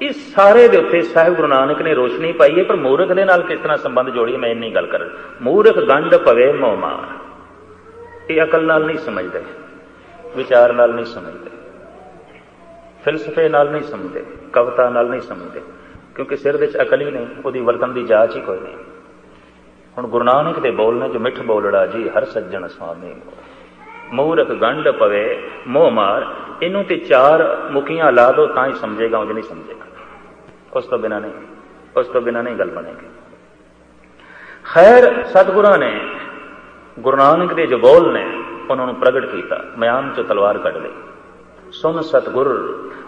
इस सारे दे उत्ते साहिब गुरु नानक ने रोशनी पाई है। पर मूर्ख दे नाल किस तरह संबंध जोड़िए मैं इन्नी गल कर। मूर्ख गंढ पवे मोह मार, ये अकल नाल नहीं समझते, विचार नाल नहीं समझते, फिलसफे नाल नहीं समझते, कविता नाल नहीं समझते, क्योंकि सिर विच अकल ही नहीं, उसकी वरतन की जांच ही कोई नहीं। हुण गुरु नानक दे बोलने जो मिठ बोलड़ा जी हर सज्जन स्वामी, मूर्ख गंढ पवे मोह मार, इनू ते चार मुखियां ला दो तां ही समझेगा, उंज नहीं समझेगा, उस तो बिना नहीं, उस तो बिना नहीं गल बनेगी। खैर सतगुरां ने गुरु नानक दे जो बोल ने उन्होंने प्रगट किया, म्यान चो तलवार कट ली। सुन सतगुर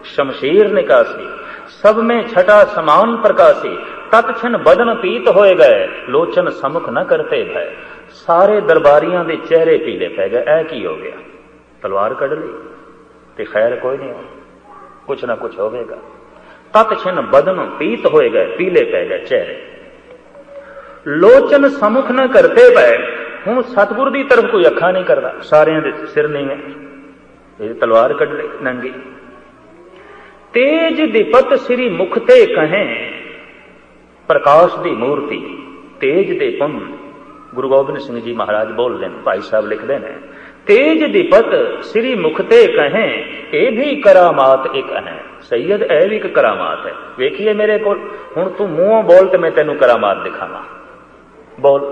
शमशीर निकासी, सब में छठा समान प्रकाशी, तत्क्षण बदन पीत होए गए, लोचन समुख न करते भय। सारे दरबारियां दे चेहरे पीले पै गए, ऐ की हो गया, तलवार कट ली ते खैर कोई नहीं हो, कुछ ना कुछ होगा। तत्क्षण बदन पीत होए गए, पीले पै गए चेहरे, लोचन समुख न करते भय। हूं सतगुर की तरफ कोई अखा नहीं करता, सारियां दे सिर नहीं, तलवार कट ली नंगी। तेज दिपत श्री मुख ते कहें, प्रकाश दी मूर्ति तेज दे पुन। गुरु गोबिंद सिंह जी महाराज बोल रहे हैं, भाई साहब लिखते हैं, तेज दीपत श्री मुखते कहें ये भी करामात एक है। सैयद ए भी एक करामात है। वेखिए मेरे को हुण तू मूहों बोल ते मैं तेनू करामात दिखावा, बोल।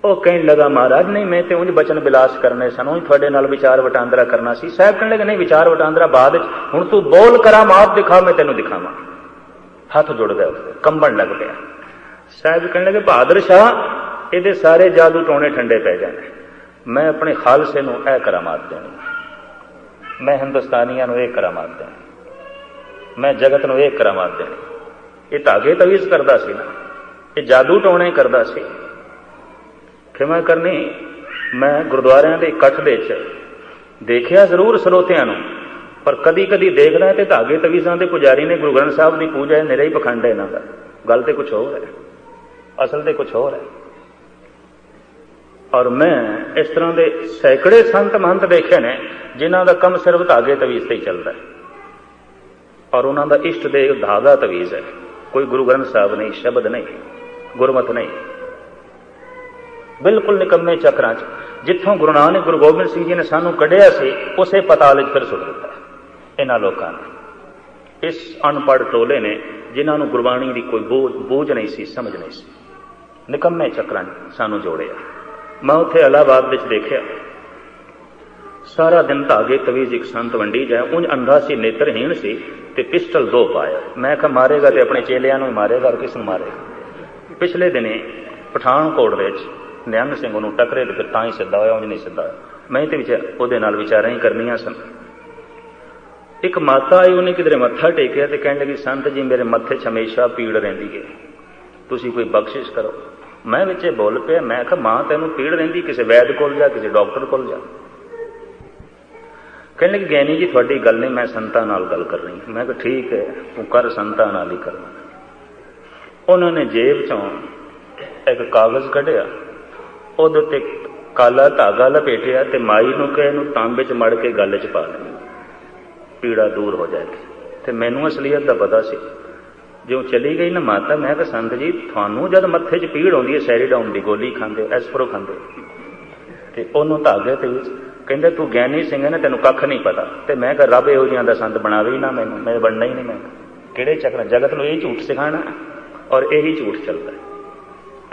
ਉਹ ਕਹਿਣ ਲੱਗਾ महाराज नहीं मैं तो उंज बचन बिलास करने सन, उंज थोड़े नाल विचार वटांदरा करना सी। साहब कहने लगे नहीं विचार वटांदरा बाद हुण तू बोल करामात दिखा मैं तेनू दिखावा। हथ जुड़ गए, कंबन लग गया। साहब कहने लगे बहादुर शाह ये सारे जादू टोने ठंडे पै जाने, मैं अपने खालसे नू यह करामात देनी, मैं हिंदुस्तानियों नू यह करामात देनी, मैं जगत नू यह करामात देनी। ये धागे तवीज करदा सी ना, ये जादू टोने करदा सी। खिमा करनी मैं गुरुद्वारियां दे इकट्ठ दे च देखिया जरूर ਸਰੋਤਿਆਂ ਨੂੰ, पर कदी कदी देखना है तो धागे तवीज़ां दे पुजारी ने गुरु ग्रंथ साहब की पूजा है, निरा ही पखंड है इन्हां दा। गल तो कुछ होर है, असल तो कुछ होर है। और मैं इस तरह के सैकड़े संत महंत देखे ने जिन्हां दा कम सिर्फ धागे तवीज़ ते ही चलता है, और उन्हां दा इष्ट देव धागा तवीज़ है, कोई गुरु ग्रंथ साहब नहीं, शब्द नहीं, गुरमत नहीं। बिल्कुल निकम्मे चक्रां च जिथों गुरु नानक गुरु गोबिंद सिंह जी ने सानू कढ़िया सी उसे पताल च फिर सुट दिता इन्हां लोकां ने। इस अनपढ़ टोले ने जिन्हां नूं गुरबाणी की कोई बोझ नहीं सी, समझ नहीं सी, निकम्मे चक्रां च सानू जोड़िया। मैं उत्थे इलाहाबाद विच देखिया सारा दिन धागे तवीज़ एक संत वंडी जाए, उंज अंधा सी, नेत्रहीन सी ते पिस्टल 2 पाया। मैं कहा मारेगा तो अपने चेलियां नूं ही मारेगा और किस नूं मारेगा। पिछले दिने पठानकोट विच निहंग सिंह उन्होंने टकरे तो फिर तां ही सीधा होया, उंज नहीं सीधा होया। मैं तो ਉਹਦੇ ਨਾਲ विचारां ही करनियां सन। एक माता आई, उन्हें किधरे मत्था टेकिया तो कहने लगी संत जी मेरे मत्थे च हमेशा पीड़ रहिंदी है, तुसीं कोई बख्शिश करो। मैं विचे बोल पिया, मैं कहा मां तैनूं पीड़ रहिंदी, किसी वैद कोल जा, किसी डॉक्टर कोल जा। कहने लगी गैनी जी तुहाडी गल नहीं, मैं संतां नाल गल करनी। मैं कहा ठीक है तूं कर, संतां नाल ही करना। उन्होंने जेब चों एक कागज़ कढ़िया, ਉਹਦੇ ਉੱਤੇ काला धागा लपेटिया तो माई नूं कहे इहनूं तांबे च मड़ के गल च पा ले, पीड़ा दूर हो जाएगी। तो मैनूं असलीयत का पता सी। जो चली गई ना माता, मैं कहा संत जी थानूं जद मत्थे च पीड़ आउंदी है सैरीडाउन की गोली खांदे, एस्परो खांदे, तो उन्होंने धागे ते कहंदे तू ज्ञानी सिंह है ना, तैनूं कख नहीं पता। तो मैं कहा रब इहो जिहां दा संत बनावे ही ना मैनूं, मैं बनना ही नहीं। मैं किहड़े चक्कर जगत नूं यही झूठ सिखाना और यही झूठ चलता है।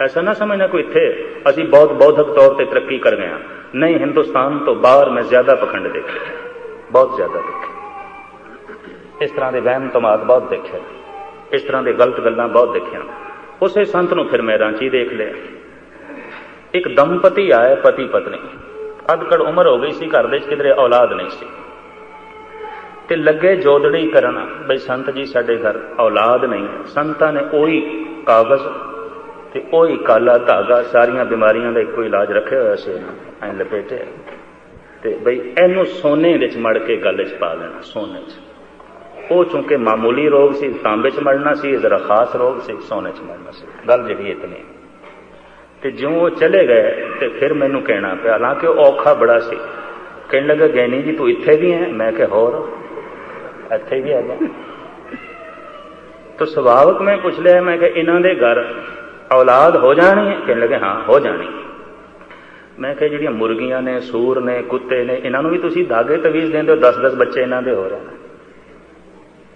ऐसा ना समझना कोई इत्थे असी बहुत बौद्धक तौर पर तरक्की कर गए हैं, नहीं। हिंदुस्तान तो बाहर मैं ज्यादा पखंड देखे, बहुत ज्यादा देखे, इस तरह के वहम तमाद बहुत देखे, इस तरह के गलत गल्लां बहुत देखिया। उसे संत नूं फिर मैं रांची देख लिया। एक दंपति आए, पति पत्नी, अधकड़ उम्र हो गई सी, घर दे किधरे औलाद नहीं सी, ते लगे जोदड़ी करना बई संत जी साडे घर औलाद नहीं है। संतां ने ओही कागज़ ते ओही काला धागा, सारिया बीमारियां का एको इलाज रखे हुआ से ऐ लपेटे, ते बई इहनूं सोने विच मड़ के गल च पा लेना, सोने च। वो चूंकि मामूली रोग से तांबे च मड़ना सी, जरा खास रोग से सोने च मड़ना सी। गल जिहड़ी इतनी ते ज्यों वो चले गए तो फिर मैनूं कहना पिया, हालांकि वो औखा बड़ा सी। कहने लगा गैनी जी तू इत्थे भी है? मैं कहा होर इत्थे भी है। तो सुभावक मैं पूछ लिया, मैं कहा इन्हां दे घर औलाद हो जानी है? कहने लगे हाँ हो जानी। मैं कहा जिहड़ियां मुर्गियां ने, सूर ने, कुत्ते ने, इन्हां नूं भी तुसीं धागे तवीज़ देंदे हो, 10-10 बच्चे इन्हां दे हो रहे हैं।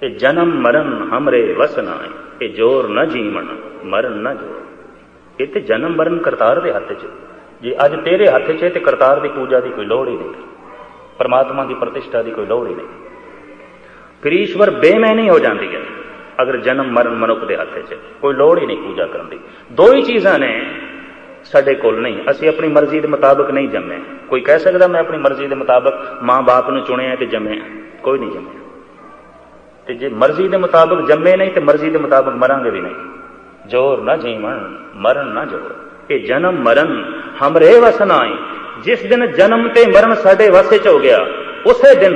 ये जन्म मरण हमरे वस ना, ये जोर न जीवन मरण न जोर। ये तो जन्म मरण करतार के हथ च, जे अज तेरे हथ च तो करतार की पूजा की कोई लोड़ ही नहीं, परमात्मा की प्रतिष्ठा की कोई लोड़ ही नहीं। फिर ईश्वर बेमैनी हो जाती है अगर जन्म मरण मनुख के हथ च, कोई लोड़ ही नहीं पूजा करने की। दो ही चीज़ां ने साडे कोल नहीं, असीं अपनी मर्जी के मुताबिक नहीं जमे। कोई कह सकता मैं अपनी मर्जी के मुताबिक माँ बाप नूं चुनिया तो जमे, कोई नहीं जमे। तो जे मर्जी के मुताबिक जमे नहीं तो मर्जी के मुताबिक मरांगे भी नहीं। जोर न जीवन मरण न जोर, ये जन्म मरण हमरे वस ना आई। जिस दिन जन्म ते मरण साडे वस च हो गया, उसे दिन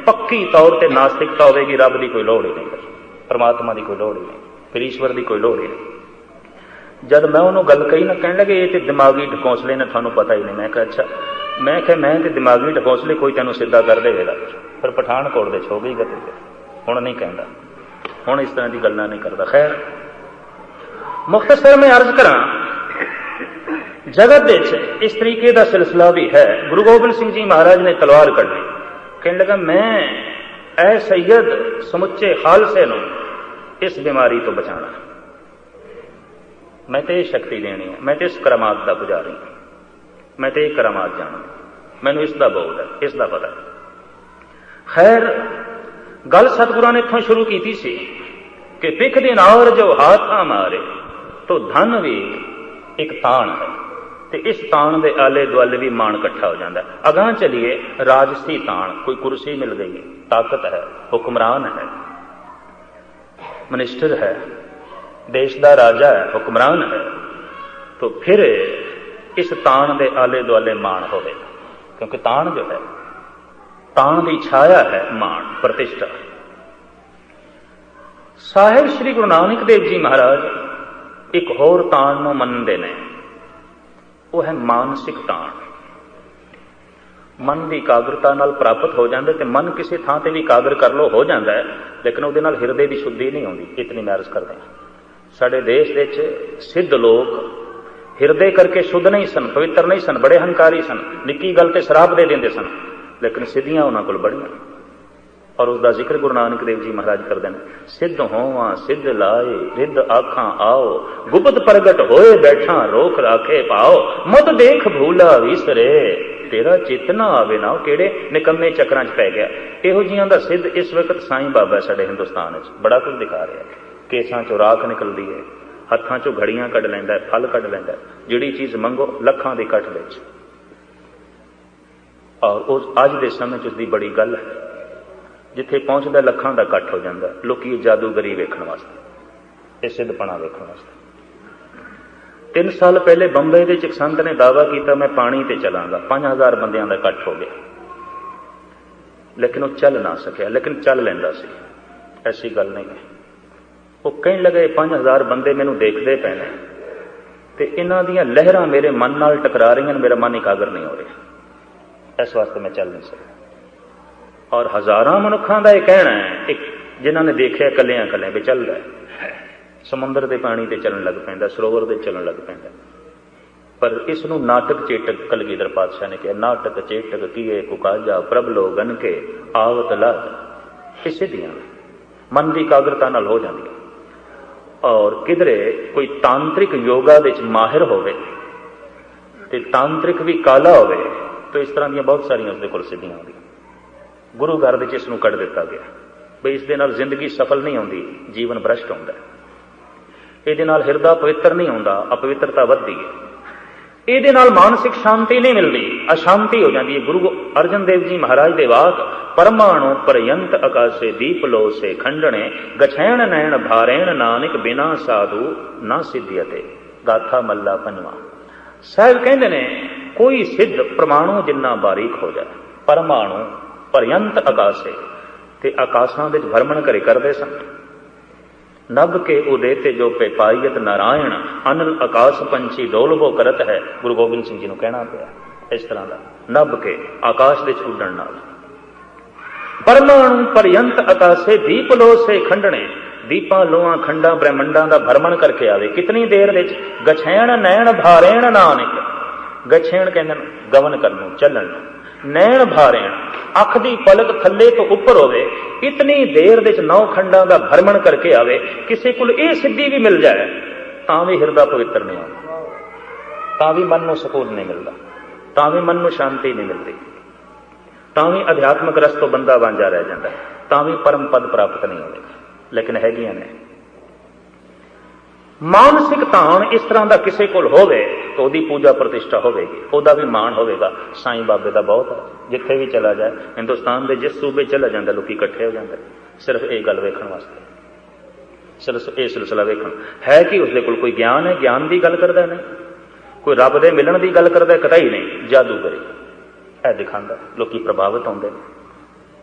पक्की तौर पर नास्तिकता होगी, रब की कोई लोड़ ही नहीं, परमात्मा की कोई लोड़ ही नहीं, फिर ईश्वर की कोई लोड़ ही नहीं। जब मैं उन्होंने गल कही ना, कहने लगे ये तो दिमागी ढकोसले ने, थानू पता ही नहीं। मैं कहा अच्छा, मैं कहा मैं तो दिमागी ढकोसले कोई तेनों सीधा कर देगा। फिर पठानकोट दे हो गई गति, हुण नहीं कहता, हुण इस तरह की गल्लां नहीं करता। खैर मुख्तसर में अर्ज करा, जगत इस तरीके का सिलसिला भी है। गुरु गोबिंद सिंह जी महाराज ने तलवार कढ़ी, कहने लगा मैं ऐ सैयद समुचे खालसे नूं इस बीमारी तो बचाना, मैं तो ये शक्ति देनी है, मैं तो इस करामात का पुजारी हूं, मैं तो ये करामात जानू, मैनू इसका बोध है, इसका पता है। खैर गल सतगुरां ने इत्थों शुरू की सी कि पिख दे नाल जो हाथा मारे तो धन भी एक तान है, तो इस तान के आले दुआले भी मान इकट्ठा हो जाता है। अगां चलिए राजसी तान, कोई कुर्सी मिल गई, ताकत है, हुक्मरान है, मिनिस्टर है, देश का राजा है, हुक्मरान है, तो फिर इस तान के आले दुआले मान होवे, क्योंकि तान जो है, तान की छाया है मान, प्रतिष्ठा। साहिब श्री गुरु नानक देव जी महाराज एक होर तान नूं मनदे ने, वो है मानसिक तान। मन की एकाग्रता नाल प्राप्त हो जाता है, मन किसी थां ते भी एकाग्र कर लो हो जाता है, लेकिन उहदे नाल हिरदे की शुद्धि नहीं आती। इतनी मैं अर्ज करते हैं, साडे देश विच सिद्ध लोग हिरदे करके शुद्ध नहीं सन, पवित्र नहीं सन, बड़े हंकारी सन, निक्की गल ते शराब दे देंदे सन, लेकिन सिद्धियां उन्हां कोल बड़ियां। और उसका जिक्र गुरु नानक देव जी महाराज करते हैं, सिद्ध होवां सिद्ध लाए रिद्ध आखां आओ, गुप्त प्रगट होए बैठा रोक राखे पाओ, मत देख भूला विसरे तेरा चेतना आवे ना। किहड़े निकम्मे चक्रां च पै गया। इहो जिहां दा सिद्ध इस वक्त साईं बाबा साडे हिंदुस्तान च बड़ा कुछ दिखा रहा है। केसां चों राख निकलदी है, हत्थां चों घड़ियां कढ लैंदा है, फल कढ लैंदा है, जिहड़ी चीज़ मंगो लखां दी कट विच। और उस अज दे समय च उसदी बड़ी गल है, जिथे पहुंचता लखां का कट हो जाता है। लोग जादूगरी वेखण वास्ते, ये सिद्धपना वेखण वास्ते। 3 साल पहले बंबई के एक संत ने दावा किया, मैं पानी ते चलांगा, 5000 बंदियां का कट हो गया, लेकिन वह चल ना सकिया, लेकिन चल लैंदा सी। ऐसी गल नहीं है। वो कहने लगे 5000 बंदे मैनू देखते पे ने, ते इन्हां दियां लहरां मेरे मन नाल टकरा रही, मेरा मन एकाग्र नहीं हो रहा, इस वास्ते मैं चल नहीं सकता। और हजारां मनुखां दा यह कहना है, एक जिन्हां ने देखिया कलियां कलियां भी चल रहा है, समुंदर के पानी ते चलन लग पैंदा, सरोवर ते चलन लग पैंदा। पर इसनूं नाटक चेटक कलगीधर पातशाह ने कहा, नाटक चेटक किए कुकाजा प्रभ लो गन के आवत लाज। ये सिद्धियां मन की एकाग्रता नाल हो जांदियां। और किधरे कोई तांत्रिक योगा दे विच माहिर होवे ते तांत्रिक भी काला होवे, तो इस तरह दी बहुत सारियां उसदे कोल सिद्धियां आउंदियां। गुरु घर विच इसनूं कढ दिता गया बई इस दे नाल जिंदगी सफल नहीं होंदी, जीवन भ्रष्ट होंदा है। इहदे नाल हिरदा पवित्र नहीं होंदा, अपवित्रता वधदी है। इहदे नाल मानसिक शांति नहीं मिलती, अशांति हो जाती है। गुरु अर्जन देव जी महाराज दे वाक, परमाणु पर्यंत आकाशे दीप लो से खंडने, गछैण नैण भारेण नानक बिना साधु ना सिद्धियते। गाथा मल्ला पंजवां। साहिब कहंदे ने कोई सिद्ध परमाणु जिन्ना बारीक हो जाए, परमाणु पर्यंत आकाशे, ते आकाशां दे भ्रमण करे करदे सन। नभ के उदेते जो पे पाईयत नारायण, अनल आकाश पंछी डोलबो करत है। गुरु गोबिंद सिंह जी नूं कहना पिया इस तरह का, नभ के आकाश दे उड़न नाल। परमाणु पर्यंत आकाशे दीप लो से खंडने, दीपां लोहां खंडां ब्रह्मंडां दा भ्रमण करके आवे। कितनी देर विच? गछैण नैण भारेण नानक। गछैण कहंदे गवन करनों चलण, नैण भारेण अख दी पलक थले तो उपर होवे, इतनी देर दे 9 खंडां दा भ्रमण करके आवे। किसी को यह सिद्धि भी मिल जाए तां भी हिरदा पवित्र नहीं होता, तां भी मन नूं सुकून नहीं मिलता, तां भी मन नूं शांति नहीं मिलती, तां भी अध्यात्मक रस तो बंदा वांझा रह जाता, तां भी परम पद प्राप्त नहीं होगा। लेकिन हैगियां ने मानसिक तान इस तरह का किसी को होवे तो उसकी पूजा प्रतिष्ठा होगी, वह भी मान होगा। साईं बाबे का बहुत है, जिथे भी चला जाए, हिंदुस्तान के जिस सूबे चला जाता लोग इकट्ठे हो जाते, सिर्फ ये गल वेखण वास्ते, सिर्फ ये सिलसिला वेखण है कि उसके कोल ज्ञान है, ज्ञान की गल करता नहीं, कोई रब दे मिलण की गल करता कतई नहीं, जादूगरी है दिखाता। लोग प्रभावित होंगे,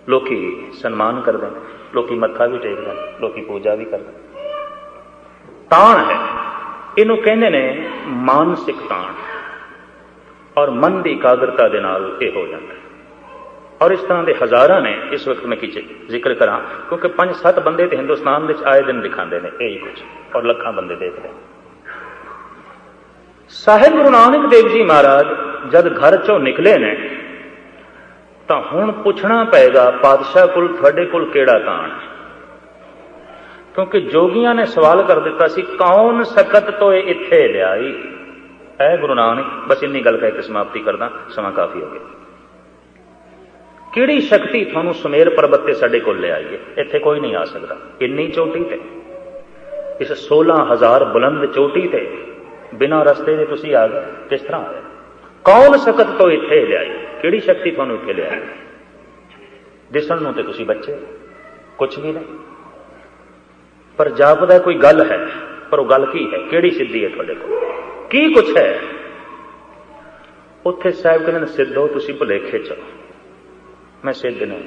लोग सन्मान करते हैं, लोग मत्था भी टेकते हैं, लोग पूजा भी करते हैं। तान है, इनू कहते ने मानसिक तान, और मन की एकाग्रता के नाल ये हो जाता है। और इस तरह के हजारां ने इस वक्त मैं किसी जिक्र करा, क्योंकि 5-7 बंदे तो हिंदुस्तान में आए दिन दिखाते हैं यही कुछ, और लखां बंदे देख रहे। साहिब गुरु नानक देव जी महाराज जद घर चों निकले ने तो हुण पुछना पेगा पातशाह कोल तुहाडे कोल किहड़ा ताण है। क्योंकि जोगियां ने सवाल कर दिता सी कौन सकत तो इत्थे लियाई। ऐ गुरु नानक, बस इन्नी गल कह के समाप्ति करदा, समा काफी हो गया। किहड़ी शक्ति तुहानूं सुमेर पर्वत ते साडे कोल ले आई है? इत्थे कोई नहीं आ सकदा। इन्नी चोटी ते, इस 16,000 बुलंद चोटी ते बिना रस्ते दे तुसीं आ गए, किस तरह आए? कौन सकत तो इत्थे ले आई? किहड़ी शक्ति तुहानूं इत्थे ले आई? दिसण नूं ते तुसीं बच्चे, कुछ भी नहीं, पर जापदा कोई गल है। पर वो गल की है? किहड़ी सिद्धि है तुहाडे कोल? की कुछ है? उत्थे साहिब कहंदे सिद्धो तुसीं भुलेखे च, मैं सिद्ध नहीं,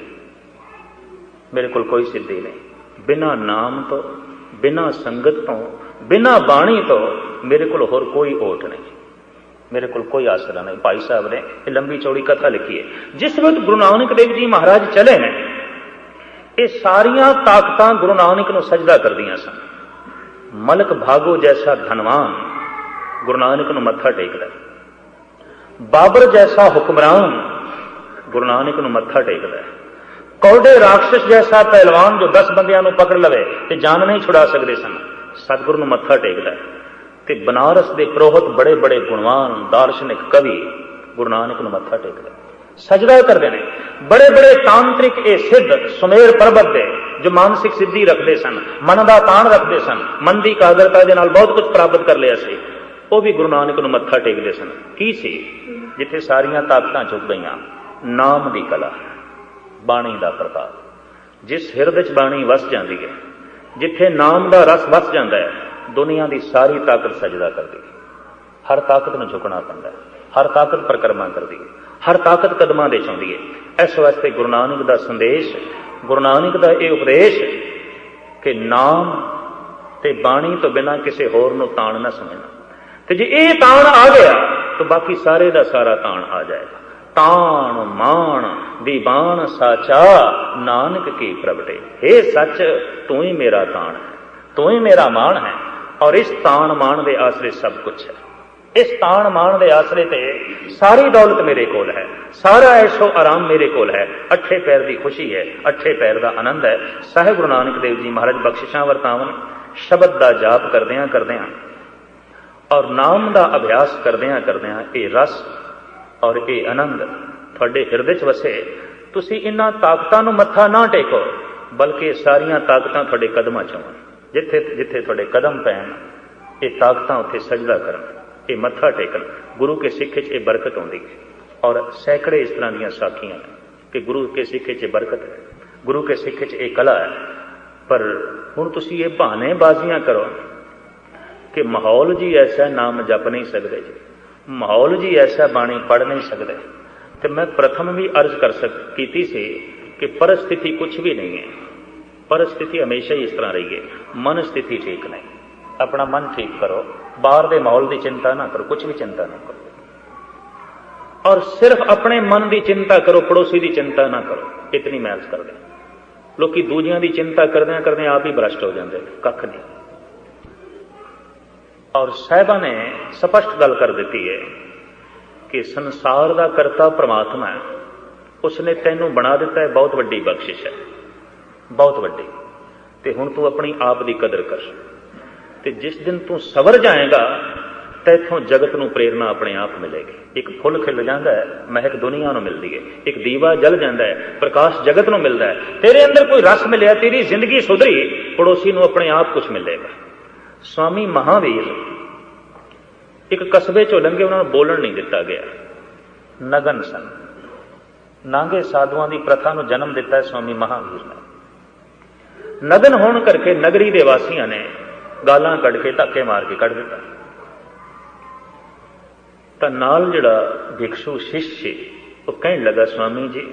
मेरे कोल कोई सिद्धि नहीं। बिना नाम तो, बिना संगत तो, बिना बाणी तो मेरे कोल होर कोई ओट नहीं, मेरे कोल कोई आसरा नहीं। भाई साहब ने ये लंबी चौड़ी कथा लिखी है। जिस वक्त गुरु नानक देव जी महाराज चले ने, ये सारियां ताकतां गुरु नानक नूं सजदा करदियां सन। मलक भागो जैसा धनवान गुरु नानक नूं मत्था टेकदा, बाबर जैसा हुक्मरान गुरु नानक नूं मत्था टेकदा, कौड़े राक्षस जैसा पहलवान जो 10 बंदियां नूं पकड़ लवे ते जान नहीं छुड़ा सकदे सन, सतगुरु नूं मत्था टेकदा। ते बनारस दे पुरोहित बड़े बड़े गुणवान दार्शनिक कवि गुरु नानक नूं मत्था टेकदे, सजदा करदे ने। बड़े बड़े तांत्रिक ए सिद्ध सुमेर पर्वत दे जो मानसिक सिद्धि रखते सन, मन का ताण रखते सन, मन की एकाग्रता दे नाल बहुत कुछ प्राप्त कर लिया सी, वो भी गुरु नानक नूं मत्था टेकदे सन। की सी? जिथे सारियां ताकतां चुक गईयां, नाम की कला, बाणी का प्रताप। जिस हिरदे च बाणी वस जाती है, जिथे नाम का रस वस जाता है, दुनिया की सारी ताकत सजदा करती है। हर ताकत नूं झुकना पैंदा है, हर ताकत परिक्रमा करती है, हर ताकत कदमां दे चाहुंदी है। इस वास्ते गुरु नानक का संदेश, गुरु नानक का यह उपदेश कि नाम ते बाणी तो बिना किसी होर नूं ताण ना समझना। ते जे ये ताण आ गया तो बाकी सारे का सारा ताण आ जाएगा। ताण मान दीवान साचा नानक की प्रगटे, हे सच तू ही मेरा ताण है, तू ही मेरा मान है, और इस ताण मान दे आसरे सब कुछ है। इस ताण मान दे आसरे ते सारी दौलत मेरे कोल है, सारा ऐशो आराम मेरे कोल है, अठे पैर की खुशी है, अठे पैर का आनंद है। साहिब गुरु नानक देव जी महाराज बख्शिशां वरतावन शब्द का जाप करदियां करदियां और नाम का अभ्यास करदियां करदियां ये रस और ये आनंद तुहाडे हिरदे च वसे। तुसीं इन्हां ताकतां नूं मत्था ना टेको, बल्कि सारियां ताकतां तुहाडे कदमां च होण। जिथे जिथे तुहाडे कदम पैण, ये ताकतां उत्थे सजदा करन, ये मत्था टेकन। गुरु के सिख च ये बरकत होंदी है। और सैकड़े इस तरह दीयां साखियां कि गुरु के सिख च बरकत है, गुरु के सिख च ये कला है। पर हुण तुसीं ये बहानेबाजियां करो कि माहौल जी ऐसा नाम जप नहीं सकते जी, माहौल जी ऐसा बाणी पढ़ नहीं सकते। तो मैं प्रथम भी अर्ज की सी कि परिस्थिति कुछ भी नहीं है, परिस्थिति हमेशा ही इस तरह रही है। मन स्थिति ठीक नहीं, अपना मन ठीक करो, बाहर के माहौल की चिंता ना करो, कुछ भी चिंता ना करो, और सिर्फ अपने मन की चिंता करो, पड़ोसी की चिंता ना करो। इतनी मैं अर्ज कर दें। लोग दूजियां की चिंता करदे करदे आप ही भ्रष्ट हो जाते, कख नहीं। और साहिबा ने स्पष्ट गल कर दी है कि संसार का करता परमात्मा है, उसने तेनों बना दिता है, बहुत वड्डी बख्शिश है, बहुत वड्डी। तो हुण तू अपनी आप की कदर कर, तो जिस दिन तू सवर जाएगा तैथों जगत नूं प्रेरणा अपने आप मिलेगी। एक फुल खिल जाता है, महक दुनिया नूं मिलती है, एक दीवा जल जाता है, प्रकाश जगत नूं मिलता है। तेरे अंदर कोई रस मिलिया, तेरी जिंदगी सुधरी, पड़ोसी नूं अपने आप कुछ मिलेगा। स्वामी महावीर एक कस्बे चों लंघे, उन्होंने बोलन नहीं दिता गया, नगन सन। नांगे साधुआं की प्रथा नूं जन्म दिता है स्वामी महावीर ने। नगन होने करके नगरी के वासियों ने गालां कढ़ के धक्के मार के कढ़ दिता। तो नाल जिहड़ा भिक्षु शिष्य वो कहने लगा, स्वामी जी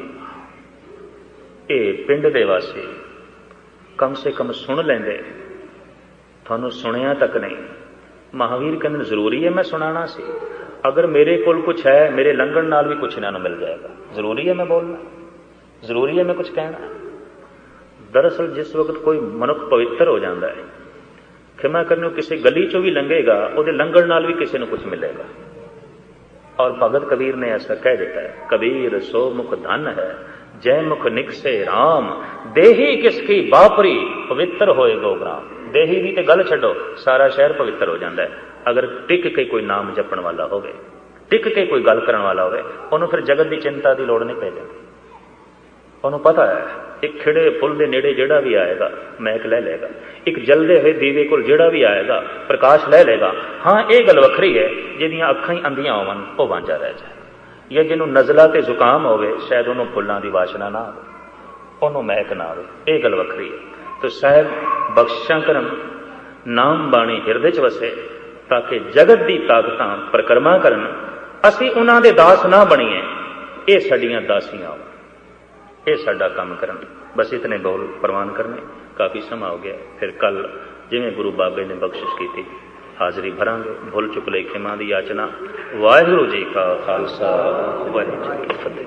ये पिंड दे वासी कम से कम सुन लेंदे, थानू सुनिया तक नहीं। महावीर कहते जरूरी है मैं सुनाना सी, अगर मेरे कोल कुछ है, मेरे लंघन नाल भी कुछ इन्हां नूं मिल जाएगा, जरूरी है मैं बोलना, जरूरी है मैं कुछ कहना। दरअसल जिस वक्त कोई मनुख पवित्र हो जाता है, खिमा करने किसी गली चो भी लंघेगा, वो लंघन नाल भी किसी को कुछ मिलेगा। और भगत कबीर ने ऐसा कह देता है, कबीर सो मुख धन है जय मुख निकसे राम, देही किसकी बापरी पवित्र होए गोग्राम। देही की तो गल छो, सारा शहर पवित्र हो जाता है अगर टिक के कोई नाम जपण वाला होवे, टिक के कोई गल करने वाला होवे, उन्होंने फिर जगत की चिंता की लोड़ नहीं पै जाती। उन्होंने पता है एक खिड़े फुल के नेड़े जिहड़ा भी आएगा महक लै लेगा, एक जलदे हुए दीवे को जिहड़ा भी आएगा प्रकाश लै लेगा। हाँ ये गल वखरी है जिहदियां अखां ही अंधियां होवन वो वांझा रह जाए, या जिन्हों नज़ला ते जुकाम होवे शायद उन्होंने फुलों की वासना ना आवे, उन्होंने महक ना आवे, ये गल वखरी है। तो साहब बख्शिशां करन, नाम बाणी हिरदे च वसे ताकि जगत की ताकतां परिक्रमा करन, असी उन्हां दे दास ना बणीए, ये साडियां दासियां होवन, ये साडा काम करन। बस इतने बोल प्रवान करने, काफ़ी समा हो गया। फिर कल जिवें गुरु बाबे ने बख्शिश की थी हाज़री भरांगे। भुल चुक ले खिमा दी याचना। वाहिगुरू जी का खालसा वाहिगुरू जी की फतेह।